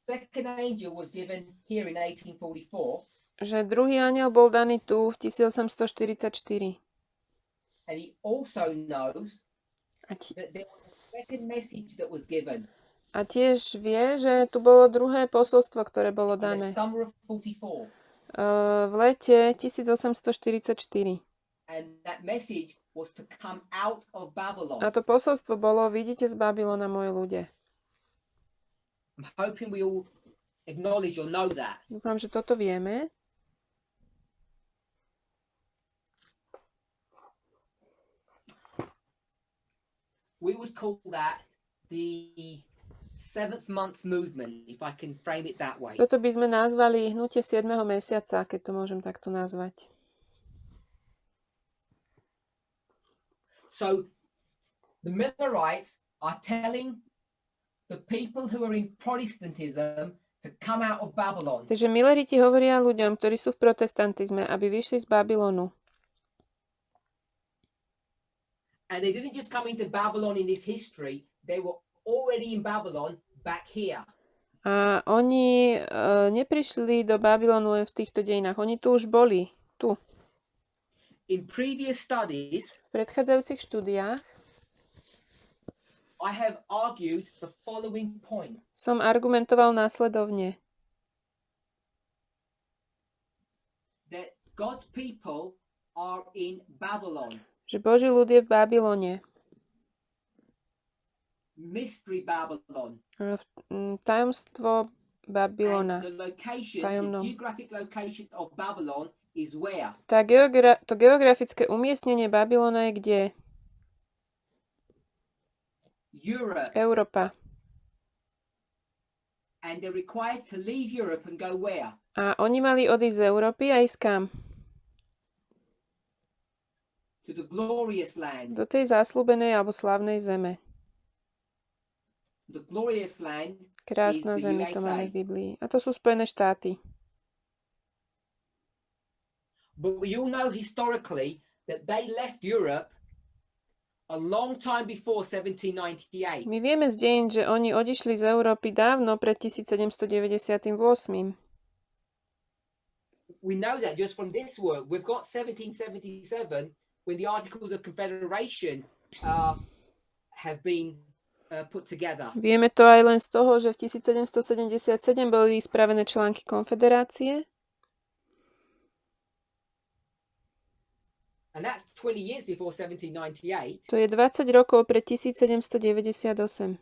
second angel was given here in 1844, že druhý anjel bol daný tu v 1844. and he also knows A, that there was a second message that was given a tiež vie, že tu bolo druhé posolstvo, ktoré bolo in the dané summer of 44, v lete 1844. and that message was to come out of Babylon. A to posolstvo bolo, vidíte z Babylona, moji ľudia. I'm hoping we all acknowledge or know that. Dúfam, že toto vieme. We would call that the seventh month movement, if I can frame it that way. Toto by sme nazvali hnutie 7. mesiaca, keď to môžem takto nazvať. So the Millerites are telling the people who are in Protestantism to come out of Babylon. Takže Milleriti hovoria ľuďom, ktorí sú v protestantizme, aby vyšli z Babylonu. And they didn't just come into Babylon in this history, they were already in Babylon back here. A oni neprišli do Babylonu len v týchto dejinách. Oni tu už boli. Tu. In previous studies, V predchádzajúcich štúdiách I have argued the following point. Som argumentoval následovne, That God's people are in Babylon. že Boží ľud je v Babylone, Mystery Babylon. Tajomstvo Babylona. And the location, Tajomno. the geographic location of Babylon is where? To geografické umiestnenie Babylona je kde? Europe. Európa. And they're required to leave Europe and go where? A oni mali odísť z Európy a ísť kam? To the glorious land. Do tej zasľúbenej alebo slávnej zeme. The glorious land Krásna is the zemi, to USA. máme v Biblii. A to sú Spojené štáty. But we all know historically that they left Europe a long time before 1798. My vieme z dejín, že oni odišli z Európy dávno pred 1798. We know that just from this work. We've got 1777 when the Articles of Confederation have been put together. Vieme to aj len z toho, že v 1777 boli spravené články konfederácie. And that's 20 years before 1798. To je 20 rokov pred 1798.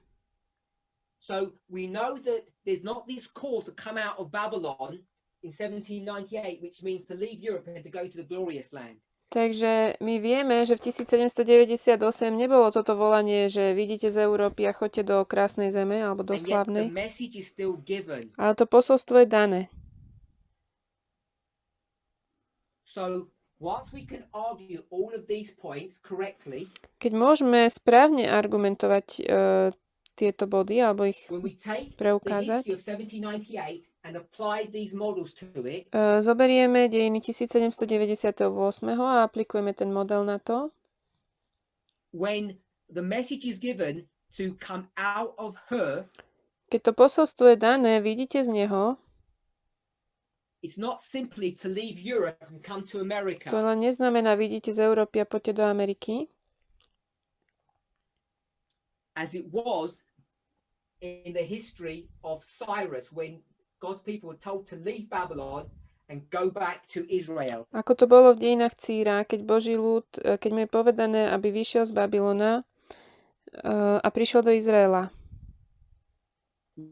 So we know that there's not this call to come out of Babylon in 1798, which means to leave Europe and to go to the glorious land. Takže my vieme, že v 1798 nebolo toto volanie, že vidíte z Európy a choďte do krásnej zeme alebo do And yet the slávnej. message is still given. Ale to posolstvo je dané. So once we can argue all of these points correctly, Keď môžeme správne argumentovať tieto body alebo ich when we take the preukázať, history of 1798 and apply these models to it, zoberieme dejiny 1798 a aplikujeme ten model na to. when the message is given to come out of her, Keď to posolstvo je dané, vidíte z neho, it's not simply to leave Europe and come to America. to len neznamená vidíte z Európy a poďte do Ameriky, As it was in the history of Cyrus when God's people were told to leave Babylon and go back to Israel. ako to bolo v dejinách Círa, keď Boží ľud, keď mu je povedané, aby vyšiel z Babylona a prišiel do Izraela.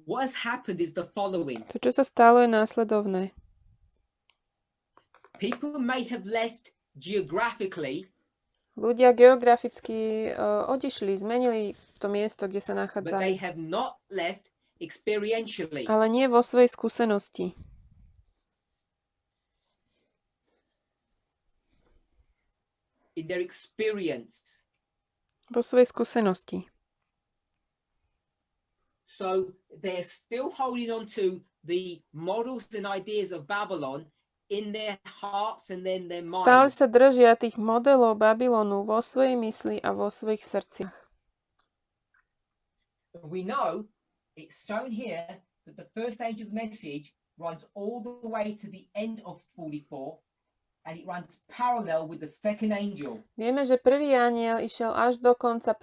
What has happened is the following. To, čo sa stalo, je následovné. People may have left geographically, Ľudia geograficky odišli, zmenili to miesto, kde sa but they nachádzali, have not left experientially. ale nie vo svojej skúsenosti. In their experience. Vo svojej skúsenosti. So they're still holding on to the models and ideas of Babylon in their hearts and then their Stále minds. sa držia tých modelov Babylonu vo svojej mysli a vo svojich srdciach. We know it's shown here that the first angel's message runs all the way to the end of 44 and it runs parallel with the second angel. Vieme, že prvý anjel išiel až do konca,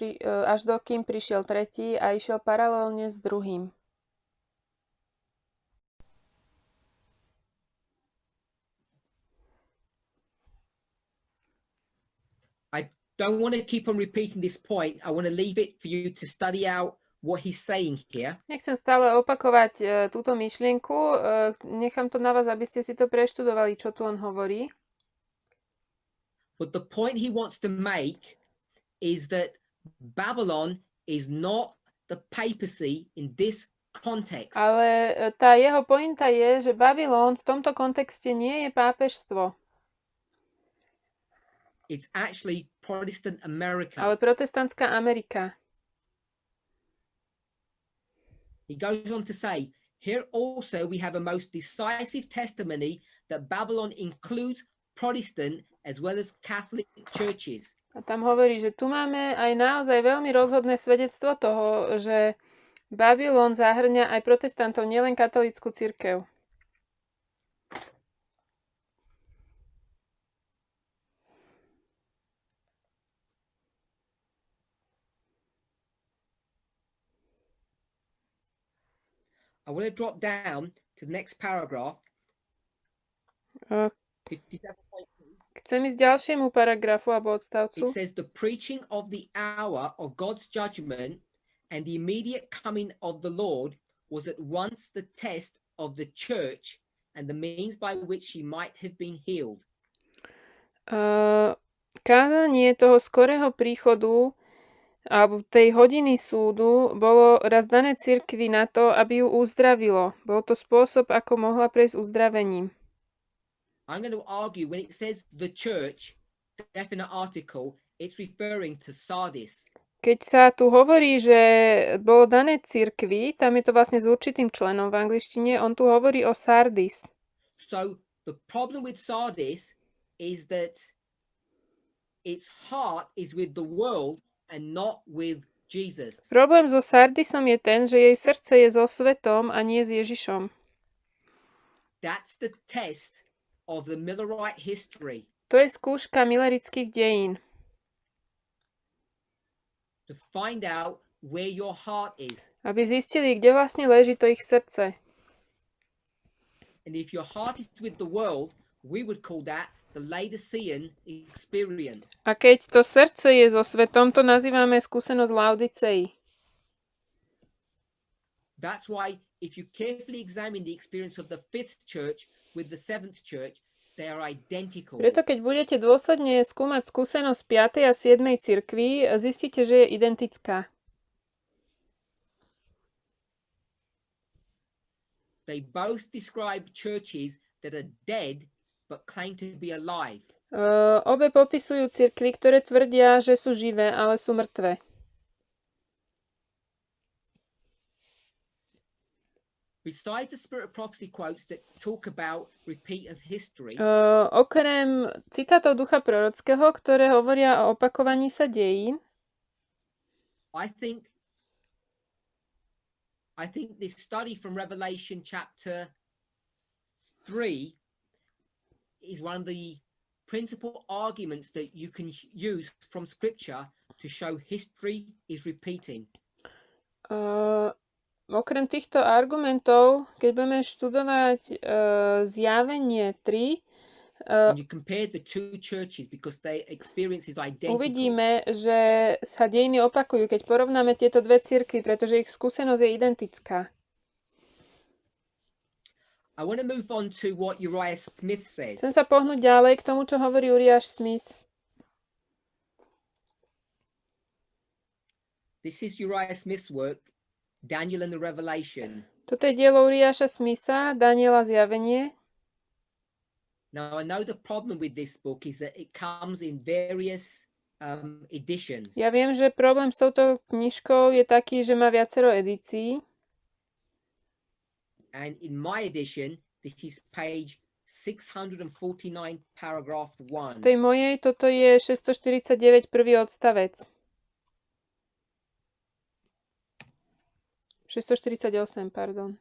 až do kým prišiel tretí a išiel paralelne s druhým. I don't want to keep on repeating this point. I want to leave it for you to study out what he's saying here. Nechcem stále opakovať túto myšlienku. Nechám to na vás, aby ste si to preštudovali, čo tu on hovorí. But the point he wants to make is that Babylon is not the papacy in this context. Ale tá jeho pointa je, že Babylon v tomto kontexte nie je pápežstvo, It's actually Protestant America. ale protestantská Amerika. He goes on to say, here also we have a most decisive testimony that Babylon includes Protestant as well as Catholic churches. A tam hovorí, že tu máme aj naozaj veľmi rozhodné svedectvo toho, že Babylon zahŕňa aj protestantov, nielen katolícku cirkev. I want to drop down to the next paragraph. Uh, 57.2. Chcem ísť ďalšiemu paragrafu alebo It odstavcu. says the preaching of the hour of God's judgment and the immediate coming of the Lord was at once the test of the church and the means by which she might have been healed. Kázanie toho skorého príchodu alebo tej hodiny súdu bolo raz dané cirkvi na to, aby ju uzdravilo. Bol to spôsob, ako mohla prejsť uzdravením. I'm going to argue when it says the church, definite article, it's referring to Sardis. Keď sa tu hovorí, že bolo dané cirkvi, tam je to vlastne s určitým členom v angličtine, on tu hovorí o Sardis. So the problem with Sardis is that its heart is with the world and not with Jesus. Problém so Sardisom je ten, že jej srdce je so svetom a nie s Ježišom. That's the test of the Millerite history. To je skúška milerických dejín. To find out where your heart is. Aby zistili, kde vlastne leží to ich srdce. And if your heart is with the world, we would call that the Laodicean experience. A keď to srdce je so svetom, to nazývame skúsenosť Laodicei. That's why if you carefully examine the experience of the fifth church with the seventh church, they are identical. Preto keď budete dôsledne skúmať skúsenosť 5. a 7. cirkvi, zistíte, že je identická. They both describe churches that are dead but claim to be alive. Obe popisujú cirkvi, ktoré tvrdia, že sú živé, ale sú mŕtve. Besides the spirit of prophecy quotes that talk about repeat of history, Okrem citátov ducha prorockého, ktoré hovoria o opakovaní sa dejín, I think this study from Revelation chapter 3 is one of the principal arguments that you can use from scripture to show history is repeating. Okrem týchto argumentov, keď budeme študovať zjavenie 3, And you compare the two churches because their experience is identical. uvidíme, že sa dejiny opakujú, keď porovnáme tieto dve cirkvi, pretože ich skúsenosť je identická. I want to move on to what Uriah Smith says. Chcem sa pohnúť ďalej k tomu, čo hovorí Uriah Smith. This is Uriah Smith's work, Daniel and the Revelation. Toto je dielo Uriáša Smitha, Daniela zjavenie. Now, I know the problem with this book is that it comes in various editions. Ja viem, že problém s touto knižkou je taký, že má viacero edícií. And in my edition, this is page 649, paragraph 1. V tej mojej toto je 649, prvý odstavec. 648, pardon.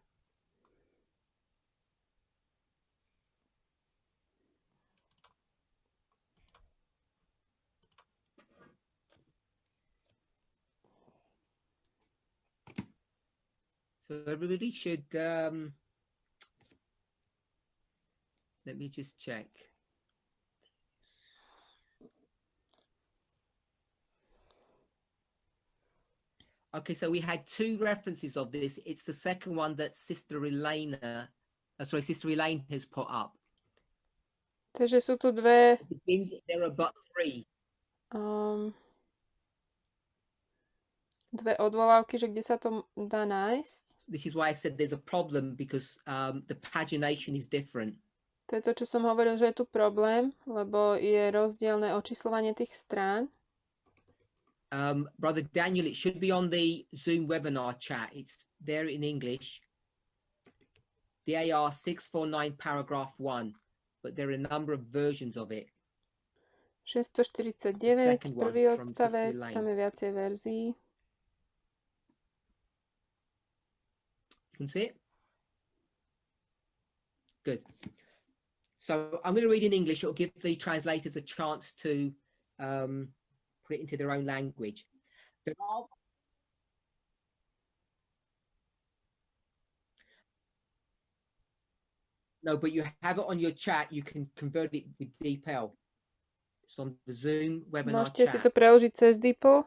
So everybody should, let me just check. Okay, so we had two references of this. It's the second one that Sister Elaine has put up. Takže sú tu dve, There are but three. dve odvolávky, že kde sa to dá nájsť. This is why I said there's a problem because the pagination is different. To je to, čo som hovoril, že je tu problém, lebo je rozdielne očíslovanie tých strán. Brother Daniel, it should be on the Zoom webinar chat. It's there in English. DAR 649 paragraph 1, but there are a number of versions of it. 649, prvý from odstavec, Sister tam je viacej verzií. You can see it? Good. So I'm going to read in English. It'll give the translators a chance to put it into their own language. No, but you have it on your chat. You can convert it with DeepL. It's on the Zoom webinar Môžete si to chat. preložiť cez DeepL.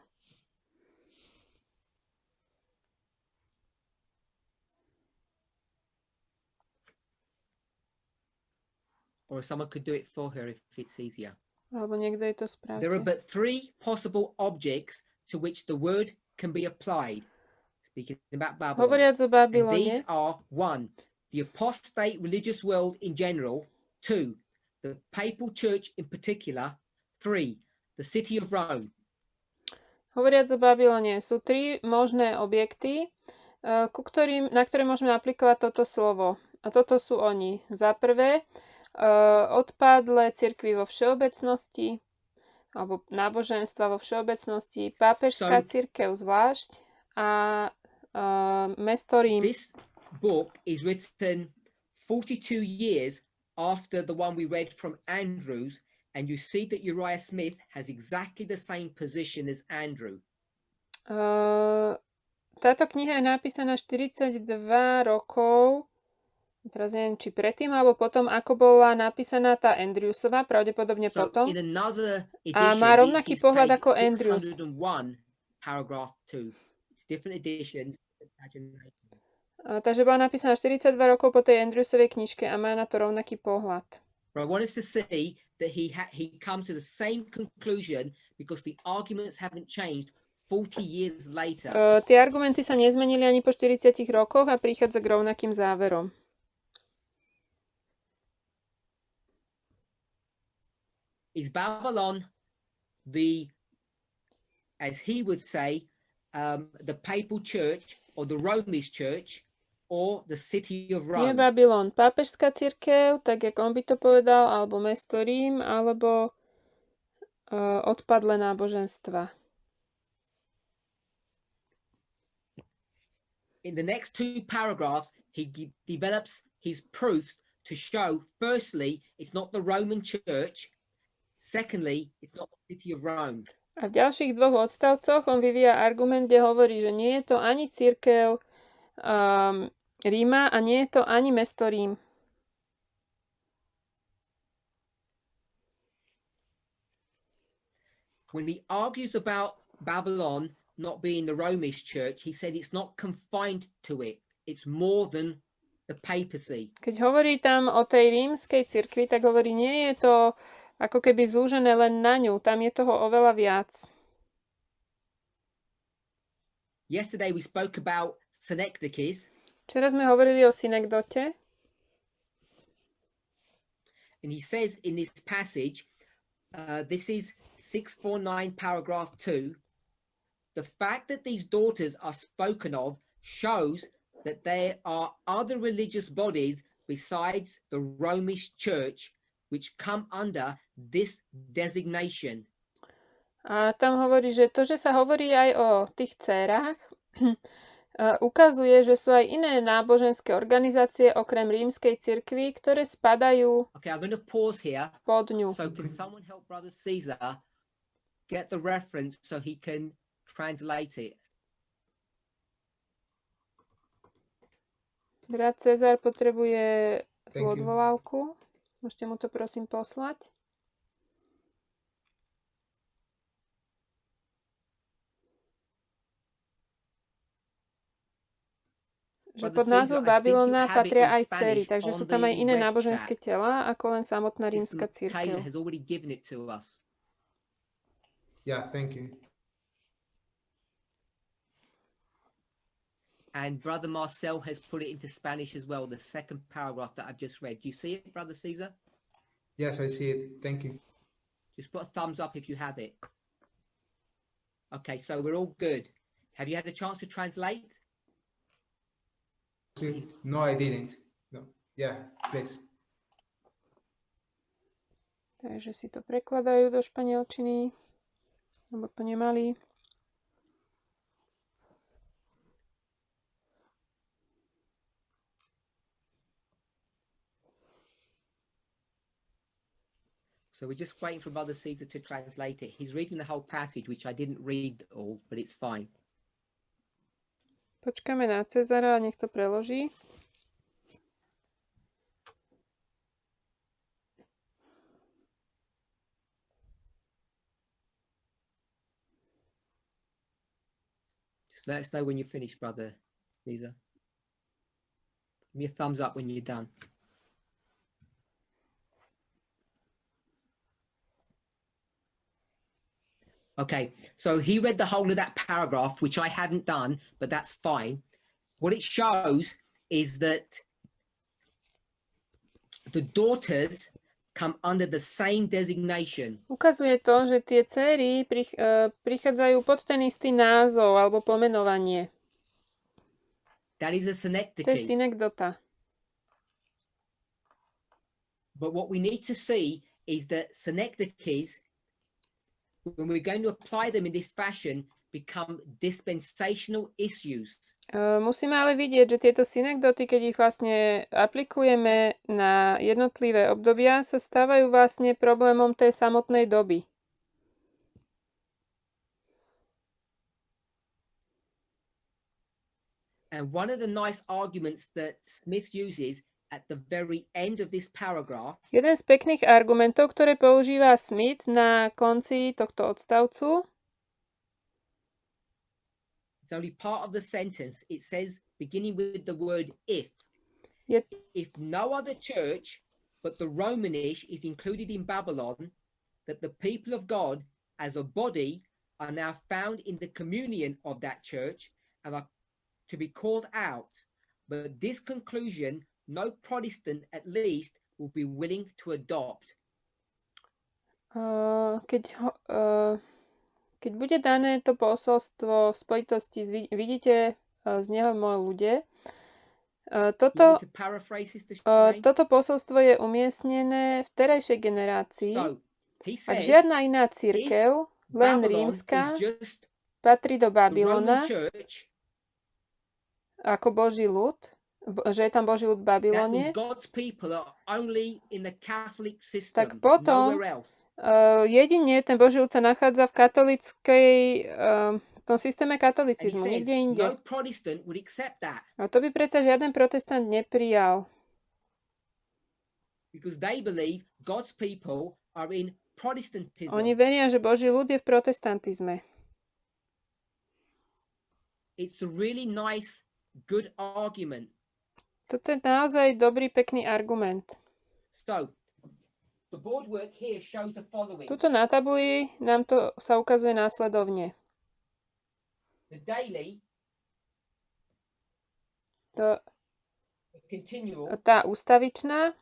Or someone could do it for her if it's easier. Alebo niekto jej to There are spravte. but three possible objects to which the word can be applied. Speaking about Babylon. Hovoriac o And these Babylone, are 1. The apostate religious world in general. 2. The papal church in particular. 3. The city of Rome. hovoriac o Babylone sú tri možné objekty, na ktoré môžeme aplikovať toto slovo. A toto sú oni. Za prvé, odpadlé cirkvi vo všeobecnosti, alebo náboženstva vo všeobecnosti, pápežská cirkev zvlášť a mesto Rím. This book is written 42 years after the one we read from Andrews, and you see that Uriah Smith has exactly the same position as Andrew. Táto kniha je napísaná 42 rokov, teraz neviem, či predtým, alebo potom, ako bola napísaná tá Andrewsová, pravdepodobne So potom. in another A edition, má rovnaký this is pohľad page ako Andrews. 601, paragraph 2. It's different editions. Takže bola napísaná 42 rokov po tej Andrewsovej knižke a má na to rovnaký pohľad. But I want us to see that he comes to the same conclusion because the arguments haven't changed 40 years later. Tie argumenty sa nezmenili ani po 40 rokoch a prichádza k rovnakým záverom. Is Babylon as he would say, the papal church or the Romish church or the city of Je Rome? Babylon pápežská cirkev, tak jak on by to povedal, alebo mesto Rím, alebo odpadlé náboženstva. In the next two paragraphs, he develops his proofs to show, firstly, it's not the Roman church. Secondly, it's not the city of Rome. A v ďalších dvoch odstavcoch on vyvíja argument, kde hovorí, že nie je to ani cirkev Ríma a nie je to ani mesto Rím. When he argues about Babylon not being the Romish church, he said it's not confined to it. It's more than the papacy. Keď hovorí tam o tej rímskej cirkvi, tak hovorí, nie je to ako keby zúžené len na ňu. Tam je toho oveľa viac. Yesterday we spoke about synecdoches. Včera sme hovorili o synekdote. And he says in this passage, this is 649 paragraph 2, the fact that these daughters are spoken of shows that there are other religious bodies besides the Romish church which come under this designation. A tam hovorí, že to, že sa hovorí aj o tých dcérach, ukazuje, že sú aj iné náboženské organizácie okrem rímskej cirkvi, ktoré spadajú Okay, I'm going to pause here. pod ňu. So can someone help Brother Caesar get the reference so he can translate it? Brat Cezar potrebuje tú Thank you. odvolávku. Môžete mu to prosím poslať? Že pod názov Babylona patria aj dcery, takže sú tam aj iné náboženské tela, ako len samotná rímska Taylor cirkev. has already given it to us. Yeah, thank you. And Brother Marcel has put it into Spanish as well, the second paragraph that I've just read. Do you see it, Brother Caesar? Yes, I see it. Thank you. Just put a thumbs up if you have it. Okay, so we're all good. Have you had a chance to translate? No, I didn't. No. Yeah, please. Takže si to prekladajú do španielčiny, lebo to nemali. So we're just waiting for Brother Caesar to translate it. He's reading the whole passage, which I didn't read all, but it's fine. Počkáme na Cezara a nech to preloží. Let us know when you're finished, brother Lisa. Give me a thumbs up when you're done. Okay, so he read the whole of that paragraph, which I hadn't done, but that's fine. What it shows is that the daughters come under the same designation. Ukazuje to, že tie dcery prichádzajú pod ten istý názov alebo pomenovanie. That is a To je synecdoche. synekdota. But what we need to see is that synecdoches, when we're going to apply them in this fashion, become dispensational issues. Musíme ale vidieť, že tieto synekdoty, keď ich vlastne aplikujeme na jednotlivé obdobia, sa stávajú vlastne problémom tej samotnej doby. And one of the nice arguments that Smith uses at the very end of this paragraph Jeden z pekných argumentov, ktoré používa Smith na konci tohto odstavcu, it's only part of the sentence. It says, beginning with the word if. je, If no other church but the Romanish is included in Babylon, that the people of God as a body are now found in the communion of that church and are to be called out. But this conclusion, no Protestant at least will be willing to adopt. keď bude dané to posolstvo v spojitosti, vidíte z neho moje ľudia, You want me to paraphrase this, Sinead? toto posolstvo je umiestnené v terajšej generácii. So, he Ak says, žiadna iná cirkev, len Babylon rímska, is just patrí do the Roman Babylona church, ako Boží ľud, že je tam Boží ľud v that means Babylone, God's people are only in the Catholic system, tak potom nowhere else. jedine ten Boží ľud sa nachádza v katolíckej, v tom systéme And he katolicizmu, says, nikde inde. no Protestant would accept that A to by predsa žiaden protestant neprijal, because they believe God's people are in Protestantism. oni veria, že Boží ľud je v protestantizme. It's a really nice, good argument. Toto je naozaj dobrý, pekný argument. So, the board work here shows the following. Tuto na tabuli nám to sa ukazuje následovne. The daily, To, the continual, tá ústavičná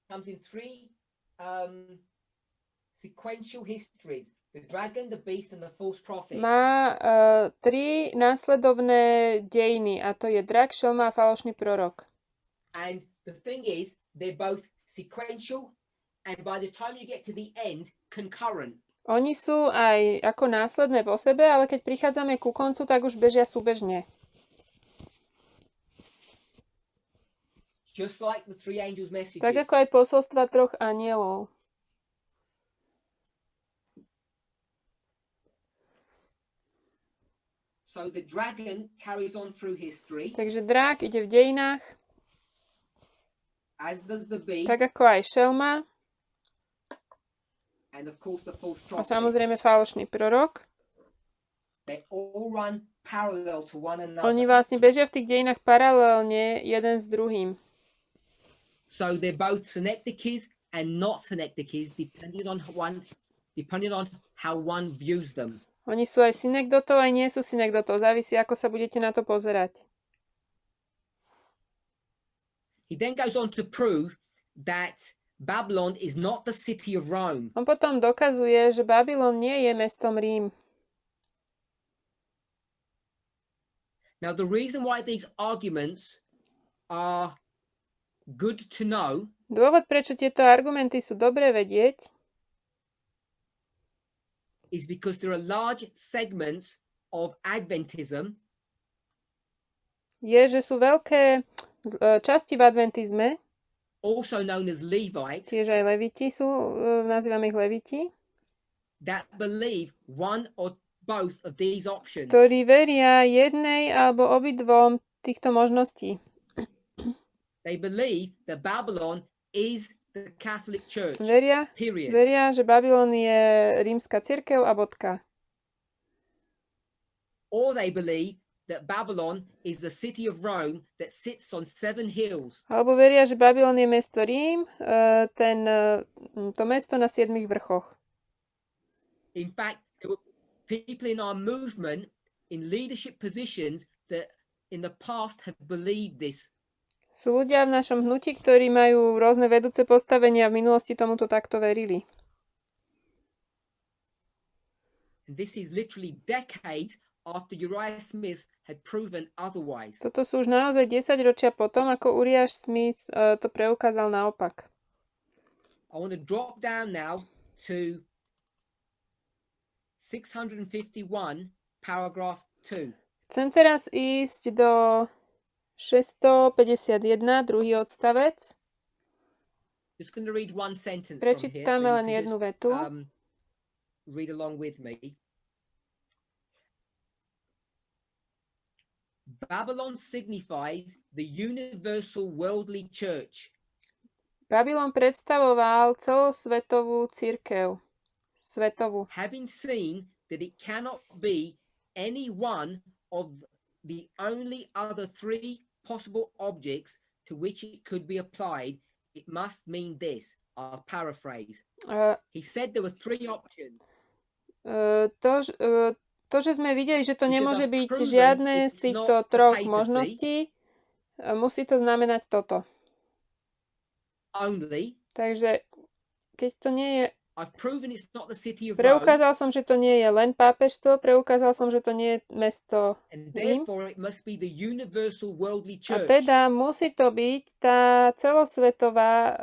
comes in three sequential histories. The dragon, the beast, and the false prophet. má tri následovné dejiny, a to je drak, šelma a falošný prorok. And the thing is, they're both sequential, and by the time you get to the end, concurrent. Oni sú aj ako následné po sebe, ale keď prichádzame ku koncu, tak už bežia súbežne. Just like the three angels' messages. Tak ako aj posolstva troch anielov. So the dragon carries on through history, Takže drák ide v dejinách, as does the beast, tak ako aj šelma and of course the false a prophet. samozrejme falošný prorok. They all run parallel to one another. Oni vlastne bežia v tých dejinách paralelne jeden s druhým. So they're both synecdoches and not synecdoches, depending on how one views them. Oni sú aj synekdotov, aj nie sú synekdotov. Závisí, ako sa budete na to pozerať. He then goes on to prove that Babylon is not the city of Rome. On potom dokazuje, že Babylon nie je mestom Rím. Now, the reason why these arguments are good to know Dôvod, prečo tieto argumenty sú dobre vedieť, is because there are large segments of Adventism je, že sú veľké časti v adventizme, also known as Levites, tiež aj leviti sú, nazývame ich leviti, that believe one or both of these options. ktorí veria jednej alebo obidvom týchto možností. They believe that Babylon is the Catholic Church. Veria, Period. že Babylon je rímska cirkev a bodka. or they believe that Babylon is the city of Rome that sits on 7 hills. Alebo veria, že Babylon je mesto Rím, to mesto na 7 vrchoch. In fact, there were people in our movement in leadership positions that in the past have believed this. Sú ľudia v našom hnutí, ktorí majú rôzne vedúce postavenia a v minulosti tomuto takto verili. And this is literally decades after Uriah Smith had proven otherwise. Toto sú už naozaj 10 ročia potom, ako Uriah Smith to preukázal naopak. I want to drop down now to 651, paragraph 2. Chcem teraz ísť do 651, druhý odstavec. Just going to read one sentence from here. Prečítame So len jednu vetu. read along with me. Babylon signifies the universal worldly church. Babylon predstavoval celosvetovú cirkev. Svetovú. Having seen that it cannot be any one of the only other 3 possible objects to which it could be applied, it must mean this. I'll paraphrase. He said there were 3 options. To, že sme videli, že to nemôže byť žiadne z týchto 3 možností, musí to znamenať toto. Only. Takže keď to nie je... I've proven it's not the city of Rome. Preukázal som, že to nie je len pápežstvo, preukázal som, že to nie je mesto And Rím. therefore it must be the universal worldly A church. teda musí to byť tá celosvetová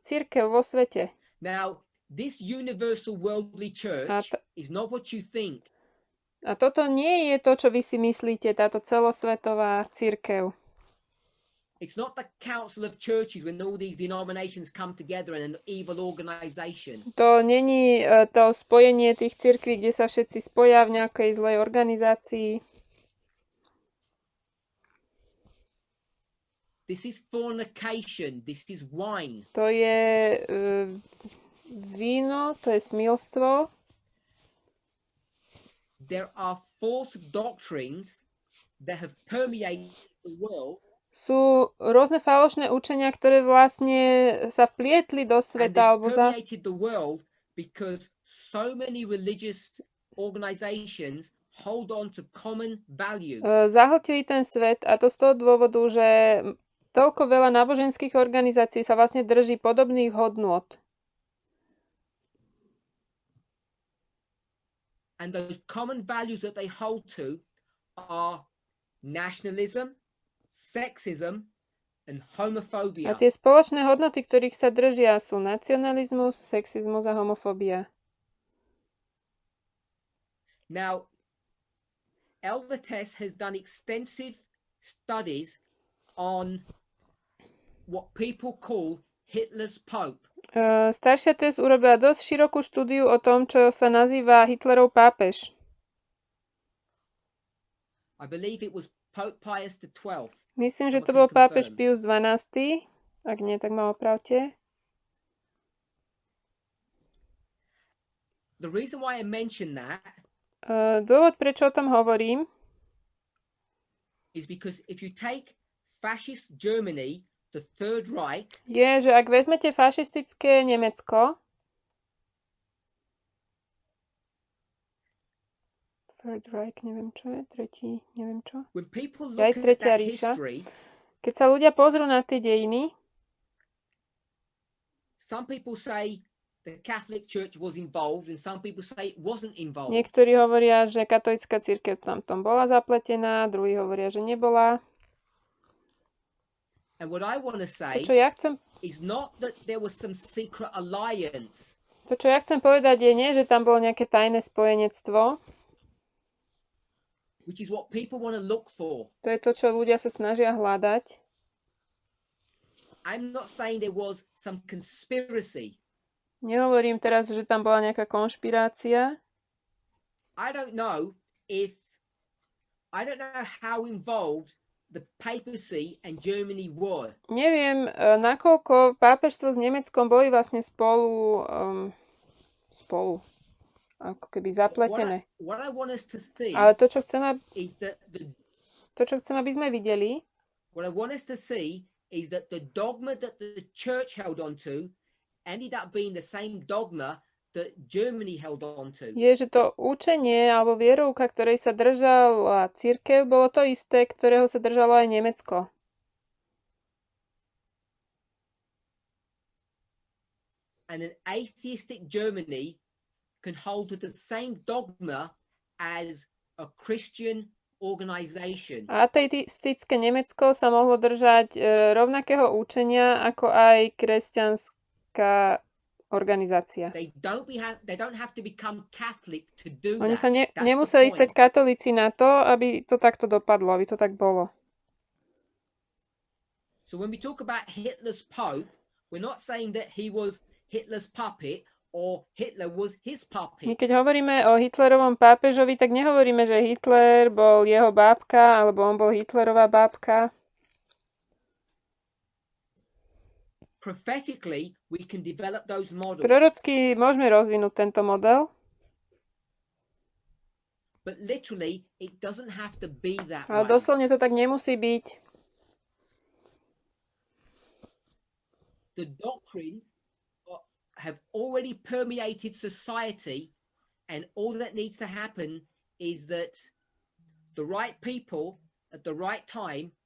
cirkev vo svete. Now, this universal worldly church is not what you think. A toto nie je to, čo vy si myslíte, táto celosvetová cirkev. It's not the council of churches when all these denominations come together in an evil organization. To není to spojenie tých cirkví, kde sa všetci spoja v nejakej zlej organizácii. This is fornication. This is wine. To je víno, to je smilstvo. There are false doctrines that have permeated the world. Sú rôzne falošné učenia, ktoré vlastne sa vplietli do sveta alebo za... the world because so many religious organizations hold on to common values. Zahltili ten svet a to z toho dôvodu, že toľko veľa náboženských organizácií sa vlastne drží podobných hodnôt. And those common values that they hold to are nationalism, sexism and homophobia. A tie spoločné hodnoty, ktorých sa držia, sú nacionalizmus, sexizmus a homofóbia. Now, Elder Tess has done extensive studies on what people call Hitler's Pope. Staršia Tess urobila dosť širokú štúdiu o tom, čo sa nazýva Hitlerov pápež. I believe it was Pope Pius XII. Myslím, že to bol pápež Pius XII. Ak nie, tak ma opravte. The reason why I mention that Dôvod, prečo o tom hovorím, is because if you take fascist Germany, the Third Reich, je, že ak vezmete fašistické Nemecko, Third Reich, neviem čo je, tretí, neviem čo. when people Aj look at tretia that ríša. history, Keď sa ľudia pozrú na tie dejiny, some people say the Catholic Church was involved and some people say it wasn't involved. niektorí hovoria, že katolická cirkev tam tom bola zapletená, druhí hovoria, že nebola. And what I want to To, say čo ja chcem, is not that there was some secret alliance. to, čo ja chcem povedať, je nie, že tam bolo nejaké tajné spojenectvo. Which is what people want to look for. To je to, čo ľudia sa snažia hľadať. I'm not saying there was some conspiracy. Nehovorím teraz, že tam bola nejaká konšpirácia. I don't know how involved the papacy and Germany were. Neviem, nakoľko pápežstvo s Nemeckom boli vlastne spolu. ako keby zapletené. What I want us to see Ale to, čo chcem, is that aby sme videli, what I want us to see is that the dogma that the church held on to ended up being the same dogma that Germany held on to. je, že to učenie alebo vierovka, ktorej sa držala cirkev, bolo to isté, ktorého sa držalo aj Nemecko. And an atheistic Germany can hold to the same dogma as a Christian organization. Ateistické Nemecko sa mohlo držať rovnakého učenia ako aj kresťanská organizácia. They don't have to become Catholic to do Oni that. sa That's the nemuseli point. stať katolíci na to, aby to takto dopadlo, aby to tak bolo. So when we talk about Hitler's Pope, we're not saying that he was Hitler's puppet or Hitler was his puppet. My keď hovoríme o Hitlerovom pápežovi, tak nehovoríme, že Hitler bol jeho bábka, alebo on bol Hitlerová bábka. Prophetically, we can develop those models. Prorocky môžeme rozvinúť tento model, But literally, it doesn't have to be that ale way. doslovne to tak nemusí byť. The doctrines have already permeated society, and all that needs to happen is that the right people at the right time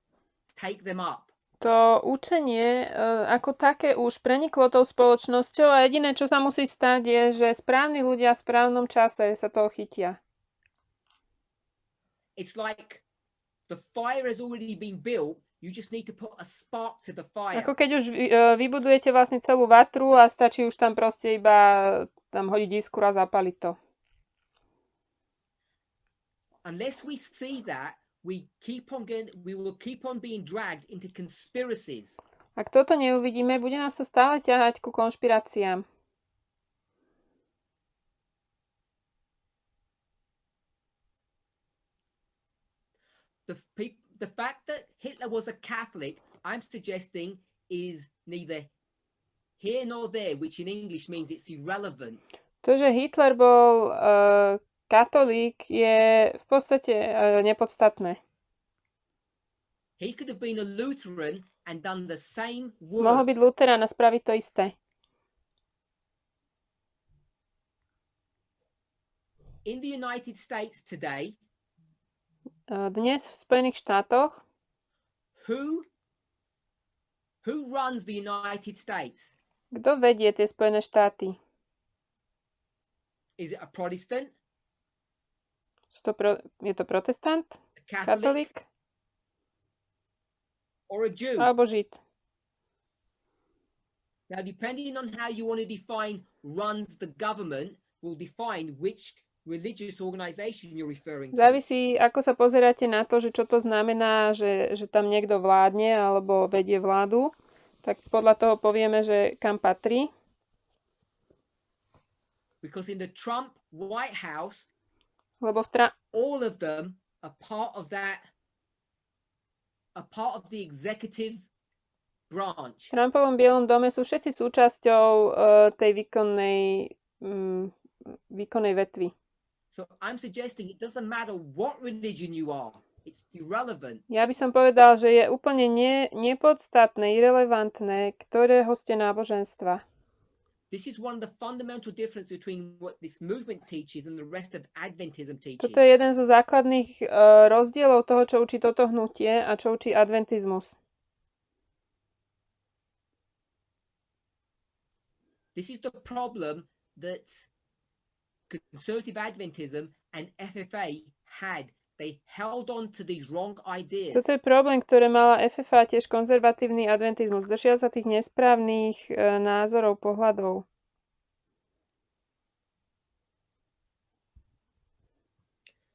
take them up. To učenie ako také už preniklo tou spoločnosťou a jediné, čo sa musí stať, je, že správni ľudia v správnom čase sa toho chytia. It's like the fire has already been built. You just need to put a spark to the fire. Ako keď už vybudujete vlastne celú vatru a stačí už tam proste iba tam hodiť iskru a zapaliť to. Unless we see that, we will keep on being dragged into conspiracies. Ak toto neuvidíme, bude nás to stále ťahať ku konšpiráciám. The fact that Hitler was a Catholic, I'm suggesting, is neither here nor there, which in English means it's irrelevant. To, že Hitler bol katolík, je v podstate nepodstatné. He could have been a Lutheran and done the same work. Mohol byť Luterán a spraviť to isté. In the United States today, dnes v Spojených štátoch who runs the United States? kto vedie tie Spojené štáty? Is it a Protestant? Je to protestant? A Catholic? Katolík? Or a Jew? Alebo Žid? Now, depending on how you want to define runs the government, will define which religious organization you're referring to. Závisí, ako sa pozeráte na to, že čo to znamená, že tam niekto vládne alebo vedie vládu, tak podľa toho povieme, že kam patrí. Because in the Trump White House, Lebo all of them are part of that, are part of the executive branch. v Trumpovom Bielom dome sú všetci súčasťou tej výkonnej vetvy. So I'm suggesting it doesn't matter what religion you are. It's irrelevant. Ja by som povedal, že je úplne nepodstatné, irelevantné, ktorého ste náboženstva. This is one of the fundamental differences between what this movement teaches and the rest of Adventism teaches. Toto je jeden zo základných rozdielov toho, čo učí toto hnutie a čo učí adventizmus. This is the problem that conservative Adventism and FFA had. They held on to these wrong ideas. Toto je problém, ktoré mala FFA, tiež konzervatívny adventizmus. Držia sa tých nesprávnych názorov, pohľadov.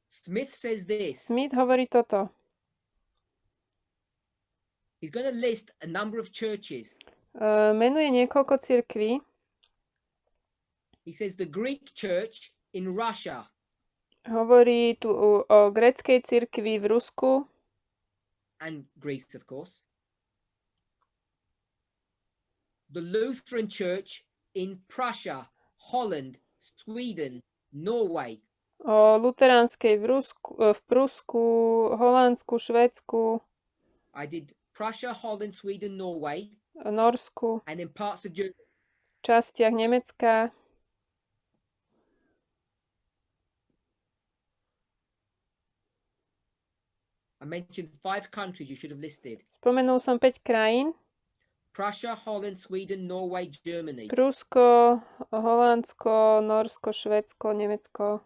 Smith says this. Smith hovorí toto. He's going to list a number of churches. Menuje niekoľko cirkví. He says the Greek church in Russia. Hovorí tu o gréckej cirkvi v Rusku. And Greece, of course. The Lutheran church in Prussia, Holland, Sweden, Norway, o luteránskej v Prusku, Holandsku, Švédsku, I did Prussia, Holland, Sweden, Norway, Norsku, and in parts of Germany. častiach Nemecka. I mentioned 5 countries you should have listed. Spomenul som 5 krajín. Prussia, Holland, Sweden, Norway, Germany. Prusko, Holandsko, Norsko, Švédsko, Nemecko.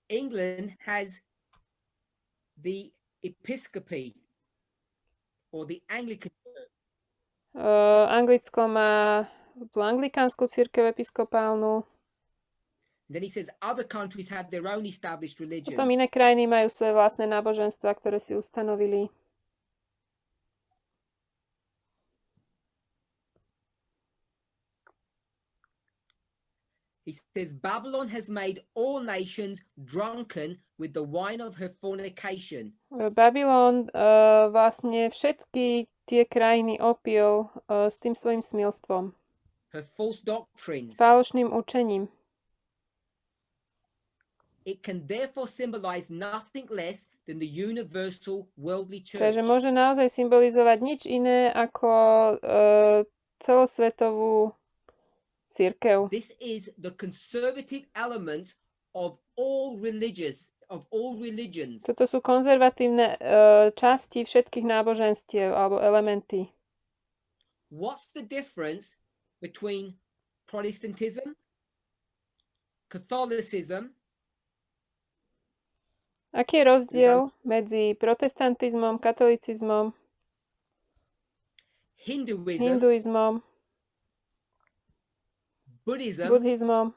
England has the Episcopacy or the Anglican Church. Anglicko má tú anglikánsku cirkev episkopálnu. Then he says other countries have their own established religions. Potom iné krajiny majú svoje vlastné náboženstva, ktoré si ustanovili. He says Babylon has made all nations drunken with the wine of her fornication. Babylon vlastne všetky tie krajiny opil s tým svojím smilstvom. Her false doctrines. S falošným učením. It can therefore symbolize nothing less than the universal worldly church. Takže môže naozaj symbolizovať nič iné ako celosvetovú cirkev. This is the conservative element of all religions. Toto sú konzervatívne časti všetkých náboženstiev alebo elementy. What's the difference between Protestantism, Catholicism? Aký je rozdiel medzi protestantizmom, katolicizmom, hinduizmom, buddhizmom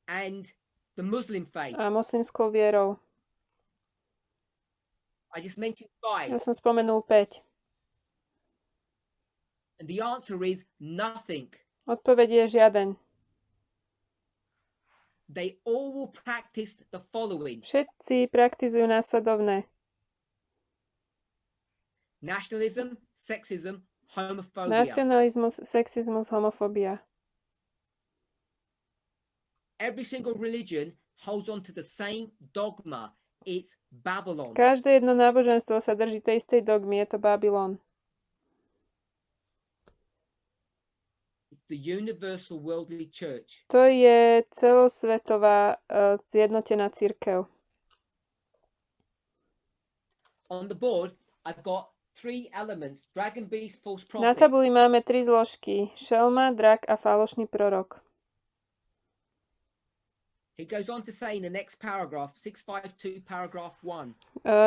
and the Muslim faith? A moslimskou vierou? I just mentioned 5. Ja som spomenul 5. And the answer is nothing. Odpoveď je žiaden. They all will practice the following. Všetci praktizujú následovné. Nationalism, sexism, homophobia. Nacionalizmus, sexizmus, homofóbia. Every single religion holds on to the same dogma. It's Babylon. Každé jedno náboženstvo sa drží tej istej dogmy, je to Babylon. The universal worldly church. To je celosvetová zjednotená cirkev. On the board, I've got 3 elements: dragon, beast, false prophet. Na tabuli máme 3 zložky: šelma, drak a falošný prorok. He goes on to say in the next paragraph, 652, paragraph 1.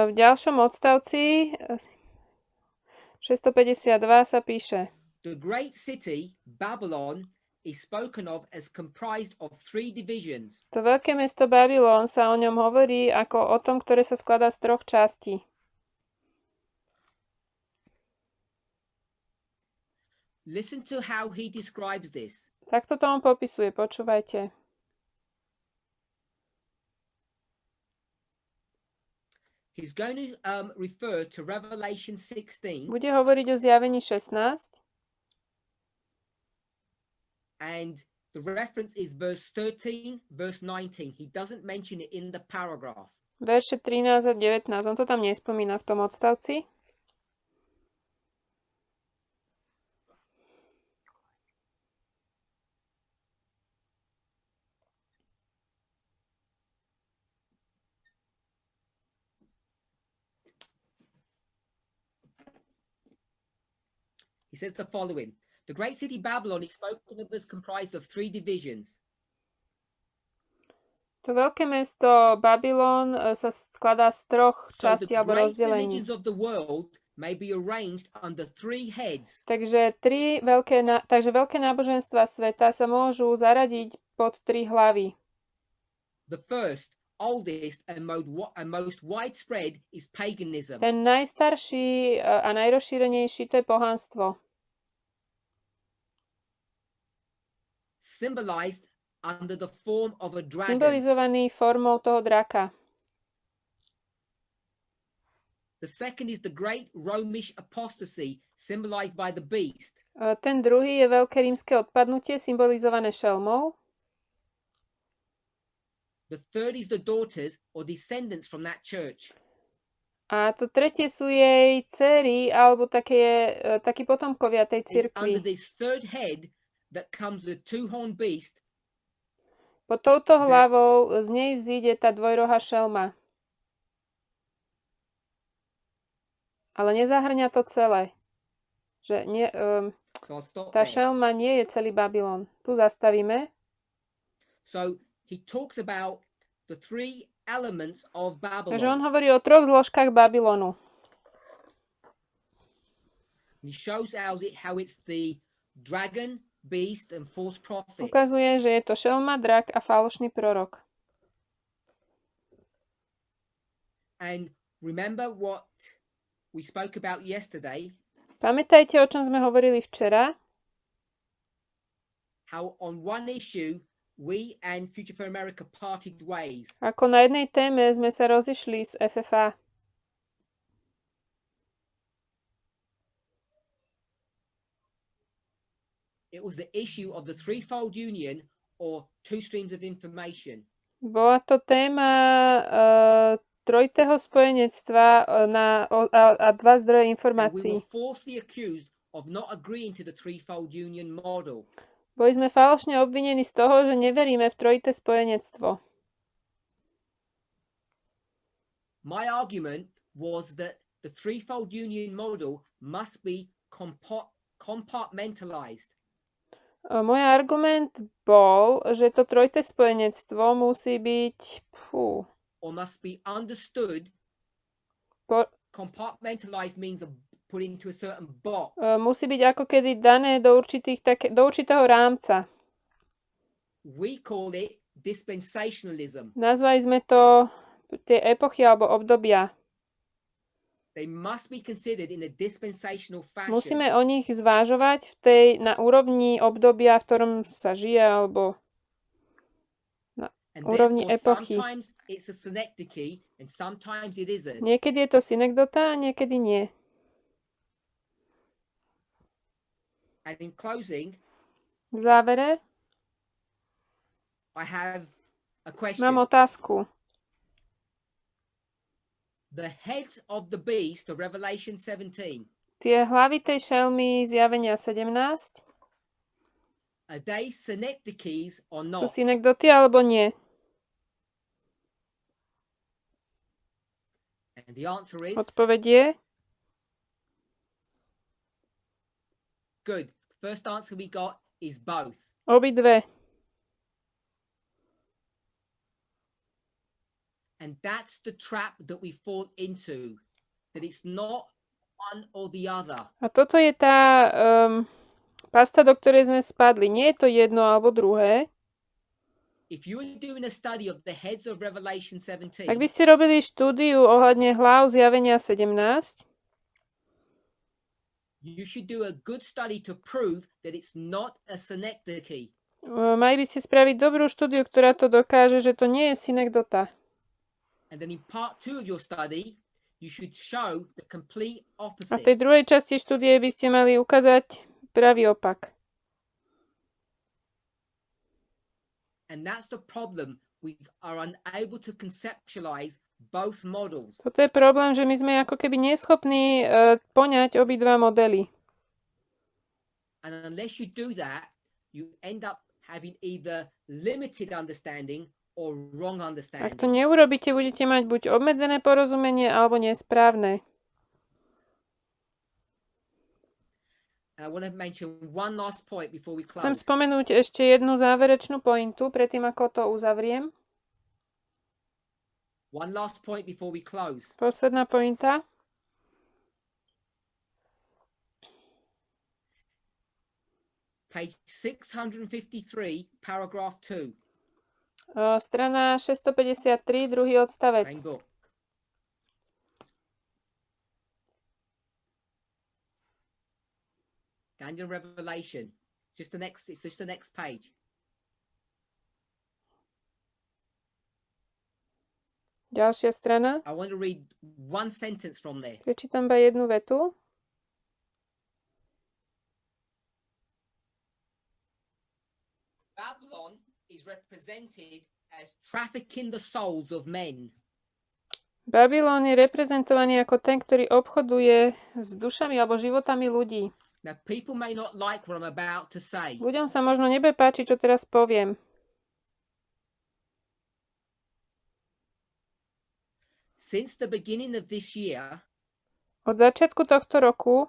V ďalšom odstavci 652 sa píše: The great city, Babylon, is spoken of as comprised of 3 divisions. To veľké mesto Babylon sa o ňom hovorí ako o tom, ktoré sa skladá z 3 častí. Listen to how he describes this. Takto to on popisuje, počúvajte. He's going to refer to Revelation 16. Bude hovoriť o zjavení 16. And the reference is verse 13, verse 19. He doesn't mention it in the paragraph. Verše 13 a 19. On to tam nespomína v tom odstavci. He says the following. The great city Babylon is spoken of as comprised of 3 divisions. To veľké mesto Babylon sa skladá z 3 častí alebo rozdelení. religions of the world may be arranged under 3 heads. Takže veľké náboženstva sveta sa môžu zaradiť pod 3 hlavy. The first, oldest and most widespread is paganism. Ten najstarší a najrozšírenejší to je pohanstvo. Symbolized under the form of a dragon. Symbolizovaný formou toho draka. The second is the great Romish apostasy symbolized by the beast. Ten druhý je veľké rímske odpadnutie, symbolizované šelmou. The third is the daughters or descendants from that church. A to tretie sú jej dcery, alebo takí potomkovia tej It's under cirkvi. this third head that comes the two-horned beast. Pod touto hlavou z nej vzíde tá dvojrohá šelma. Ale nezahrňa to celé. Že tá šelma nie je celý Babylon. Tu zastavíme. So he talks about the three elements of Babylon. Takže on hovorí o troch zložkách Babylonu. He shows how it's the dragon, beast and false prophet. Ukazuje, že je to šelma, drak a falošný prorok. And remember what we spoke about yesterday, Pamätajte, o čom sme hovorili včera. how on one issue we and Future for America parted ways. Ako na jednej téme sme sa rozišli z FFA. It was the issue of the threefold union or two streams of information. Bola to téma trojitého spojenectva a dva zdroje And we informácií. were falsely accused of not agreeing to the threefold union model. Boli sme falošne obvinení z toho, že neveríme v trojité spojenectvo. My argument was that the threefold union model must be compartmentalized. Môj argument bol, že to trojité spojenectvo musí byť... Or must be understood. Compartmentalized means put into a certain box. Musí byť ako kedy dané do určitého rámca. We call it dispensationalism. Nazvali sme to tie epochy alebo obdobia. They must be considered in a dispensational fashion. Musíme o nich zvážovať na úrovni obdobia, v ktorom sa žije, alebo na úrovni epochy. Sometimes it's a synecdoche and sometimes it isn't. Niekedy je to synekdota a niekedy nie. And in closing, V závere I have a question. mám otázku. The heads of the beast of Revelation 17, Tie hlavy tej šelmy zjavenia 17 are they synecdoches or sú not? synekdoty alebo nie? And the answer is Odpoveď je good. First answer we got is both. obidve. And that's the trap that we fall into. That it's not one or the other. A toto je tá pasta, do ktorej sme spadli. Nie je to jedno alebo druhé. If you were doing a study of the heads of Revelation 17, Ak by ste robili štúdiu ohľadne hlav zjavenia 17, you should do a good study to prove that it's not a synecdoche. mali by ste spraviť dobrú štúdiu, ktorá to dokáže, že to nie je synekdota. And then in part 2 of your study, you should show the complete A v opposite. tej druhej časti štúdie by ste mali ukázať pravý opak. And that's the problem. We are unable to conceptualize both models. Toto je problém, že my sme ako keby neschopní poňať obidva modely. And unless you do that, you end up having either limited understanding or wrong Ak understanding. to neurobíte, budete mať buď obmedzené porozumenie, alebo nesprávne. And I want to mention one last point before we Chcem close. spomenúť ešte jednu záverečnú pointu, predtým ako to uzavriem. One last point before we close. Posledná pointa. Page 653, paragraph 2. Strana 653, druhý odstavec. Same book. Daniel Revelation. It's just the next page. Ďalšia strana. I want to read one sentence from there. Prečítam iba jednu vetu. Babylon is represented as trafficking the souls of men. Babylon je reprezentovaný ako ten, ktorý obchoduje s dušami alebo životami ľudí. Now, people may not like what I'm about to say. Ľuďom sa možno nebude páčiť, čo teraz poviem. Since the beginning of this year, Od začiatku tohto roku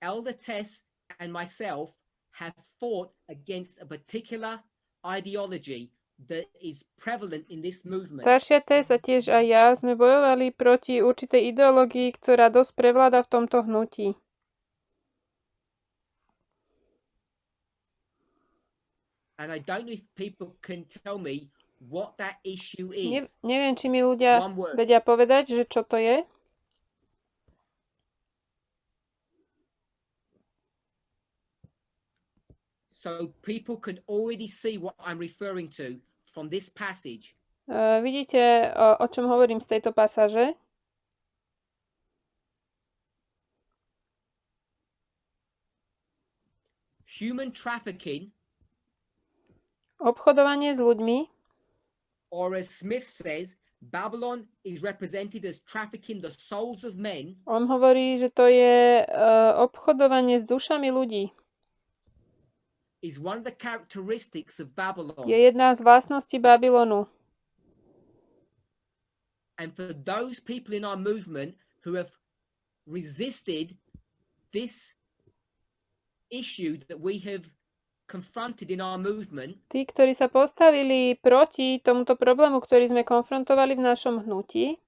Elder Tess and myself have fought against a particular ideology that is prevalent in this movement. staršia Tess a tiež aj ja sme bojovali proti určitej ideológii, ktorá dosť prevláda v tomto hnutí. And I don't know if people can tell me what that issue is. Neviem, či mi ľudia One word. vedia povedať, že čo to je. So people can already see what I'm referring to from this passage. Vidíte, o čom hovorím z tejto pasáže? Human trafficking, Obchodovanie s ľuďmi, or as Smith says, Babylon is represented as trafficking the souls of men, on hovorí, že to je obchodovanie s dušami ľudí. is one of the characteristics of Babylon. Je jedna z vlastností Babylonu. And for those people in our movement who have resisted this issue that we have confronted in our movement, Tí, ktorí sa postavili proti tomuto problému, ktorý sme konfrontovali v našom hnutí,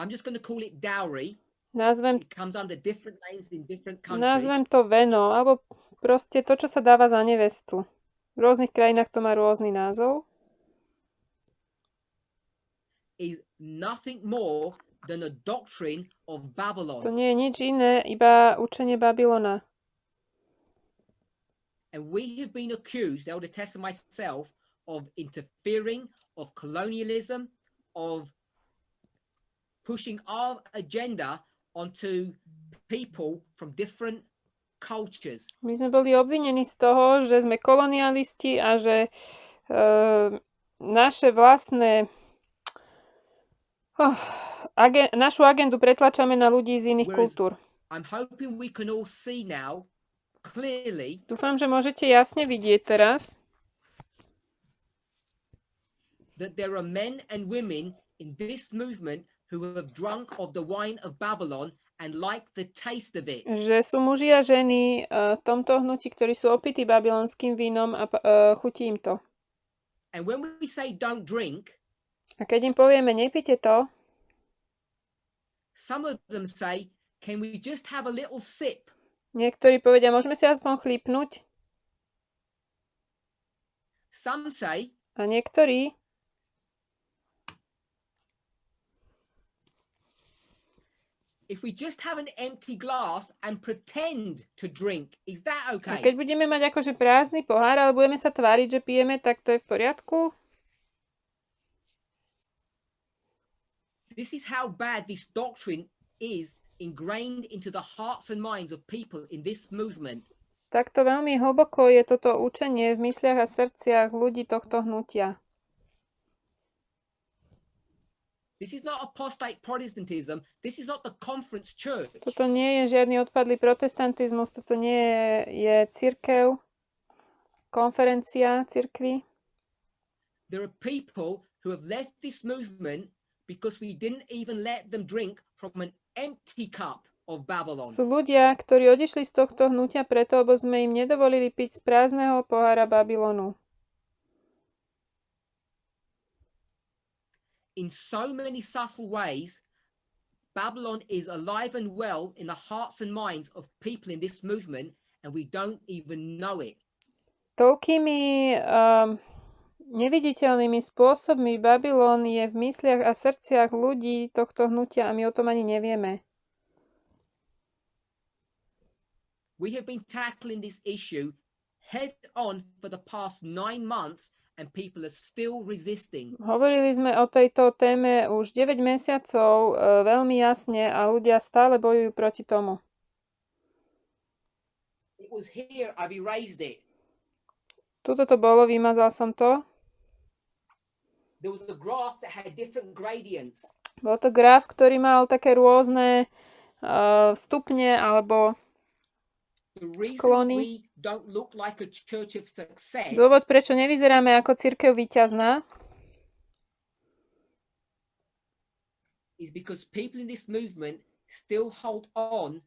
I'm just going to call it dowry. nazvem It comes under different names in different countries. Nazvem to veno, alebo proste to, čo sa dáva za nevestu. V rôznych krajinách to má rôzny názov. Is nothing more than a doctrine of Babylon. To nie je nič iné, iba učenie Babylona. And we have been accused, Elder Tess and myself, of interfering, of colonialism, of pushing our agenda onto people from different cultures. My sme boli obvinení z toho, že sme kolonialisti a že naše vlastné našu agendu pretlačame na ľudí z iných kultúr. I'm hoping we can all see now clearly Dúfam, že môžete jasne vidieť teraz, that there are men and women in this movement who have drunk of the wine of Babylon and like the taste of it. že sú muži a ženy v tomto hnutí, ktorí sú opití babylonským vínom a chutí im to. And when we say don't drink, A keď im povieme, nepite to, some of them say, can we just have a little sip? niektorí povedia, môžeme si aspoň chlípnuť. Some say, A niektorí, if we just have an empty glass and pretend to drink, is that a okay? keď budeme mať akože prázdny pohár, ale budeme sa tváriť, že pijeme, tak to je v poriadku. This is how bad this doctrine is ingrained into the hearts and minds of people in this movement. Takto veľmi hlboko je toto učenie v mysliach a srdciach ľudí tohto hnutia. This is not apostate Protestantism. This is not the conference church. Toto nie je žiadny odpadlý protestantizmus, toto nie je cirkev, konferencia cirkvi. There are people who have left this movement because we didn't even let them drink from an empty cup of Babylon. Sú ľudia, ktorí odišli z tohto hnutia preto, lebo sme im nedovolili piť z prázdneho pohára Babylonu. In so many subtle ways, Babylon is alive and well in the hearts and minds of people in this movement, and we don't even know it. Toľkými neviditeľnými spôsobmi Babylon je v mysliach a srdciach ľudí tohto hnutia a my o tom ani nevieme. We have been tackling this issue head on for the past 9 months, and people are still resisting. Hovorili sme o tejto téme už 9 mesiacov veľmi jasne a ľudia stále bojujú proti tomu. It was here, I've erased it. Tuto to bolo, vymazal som to. There was a graph that had different gradients. Bol to graf, ktorý mal také rôzne stupne alebo The reason sklony. we don't look like a church of success Dôvod, prečo nevyzeráme ako cirkev víťazná, is because people in this movement still hold on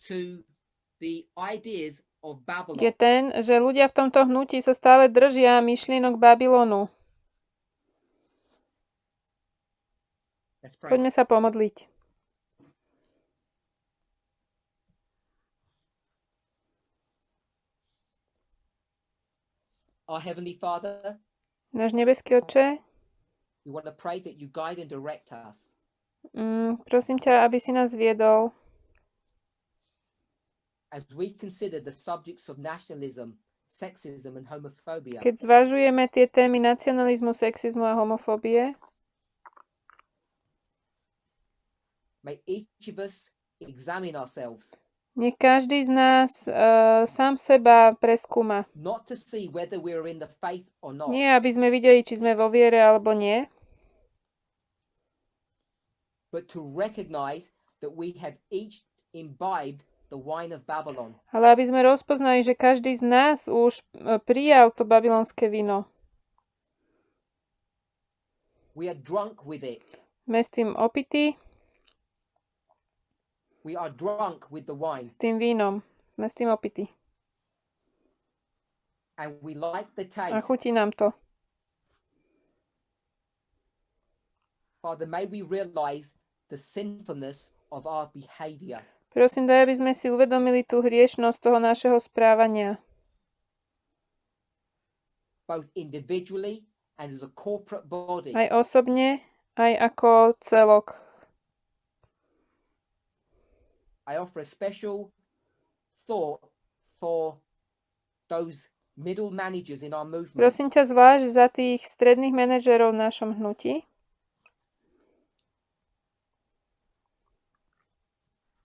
to the ideas of Babylon. je ten, že ľudia v tomto hnutí sa stále držia myšlienok Babylonu. Let's pray. Poďme sa pomodliť. Our Heavenly Father, Náš nebeský Otče, we want to pray that you guide and direct us. prosím ťa, aby si nás viedol, As we consider the subjects of nationalism, sexism and homophobia, keď zvažujeme tie témy nacionalizmu, sexizmu a homofóbie. may each of us examine ourselves, Nech každý z nás sám seba preskúma. not to see whether we're in the faith or not, Nie, aby sme videli, či sme vo viere alebo nie, but to recognize that we have each imbibed the wine of Babylon. ale aby sme rozpoznali, že každý z nás už prijal to babylonské víno. We are drunk with it. Sme s tým opití, We are drunk with the wine, s tým vínom. Sme s tým opití. and we like the A taste. chutí nám to. Father, may we realize the sinfulness of our behavior. Prosím, daj, aby sme si uvedomili tú hriešnosť toho našeho správania. Both individually and as a corporate body. Aj osobne, aj ako celok. I offer a special thought for those middle managers in our movement. Prosím ťa zvlášť za tých stredných manažérov v našom hnutí,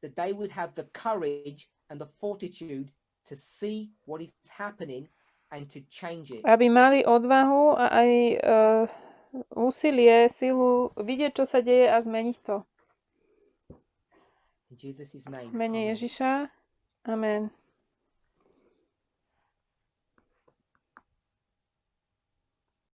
that they would have the courage and the fortitude to see what is happening and to change it. aby mali odvahu a aj úsilie, silu vidieť, čo sa deje a zmeniť to. In Jesus' name. V mene Amen. Ježiša. Amen.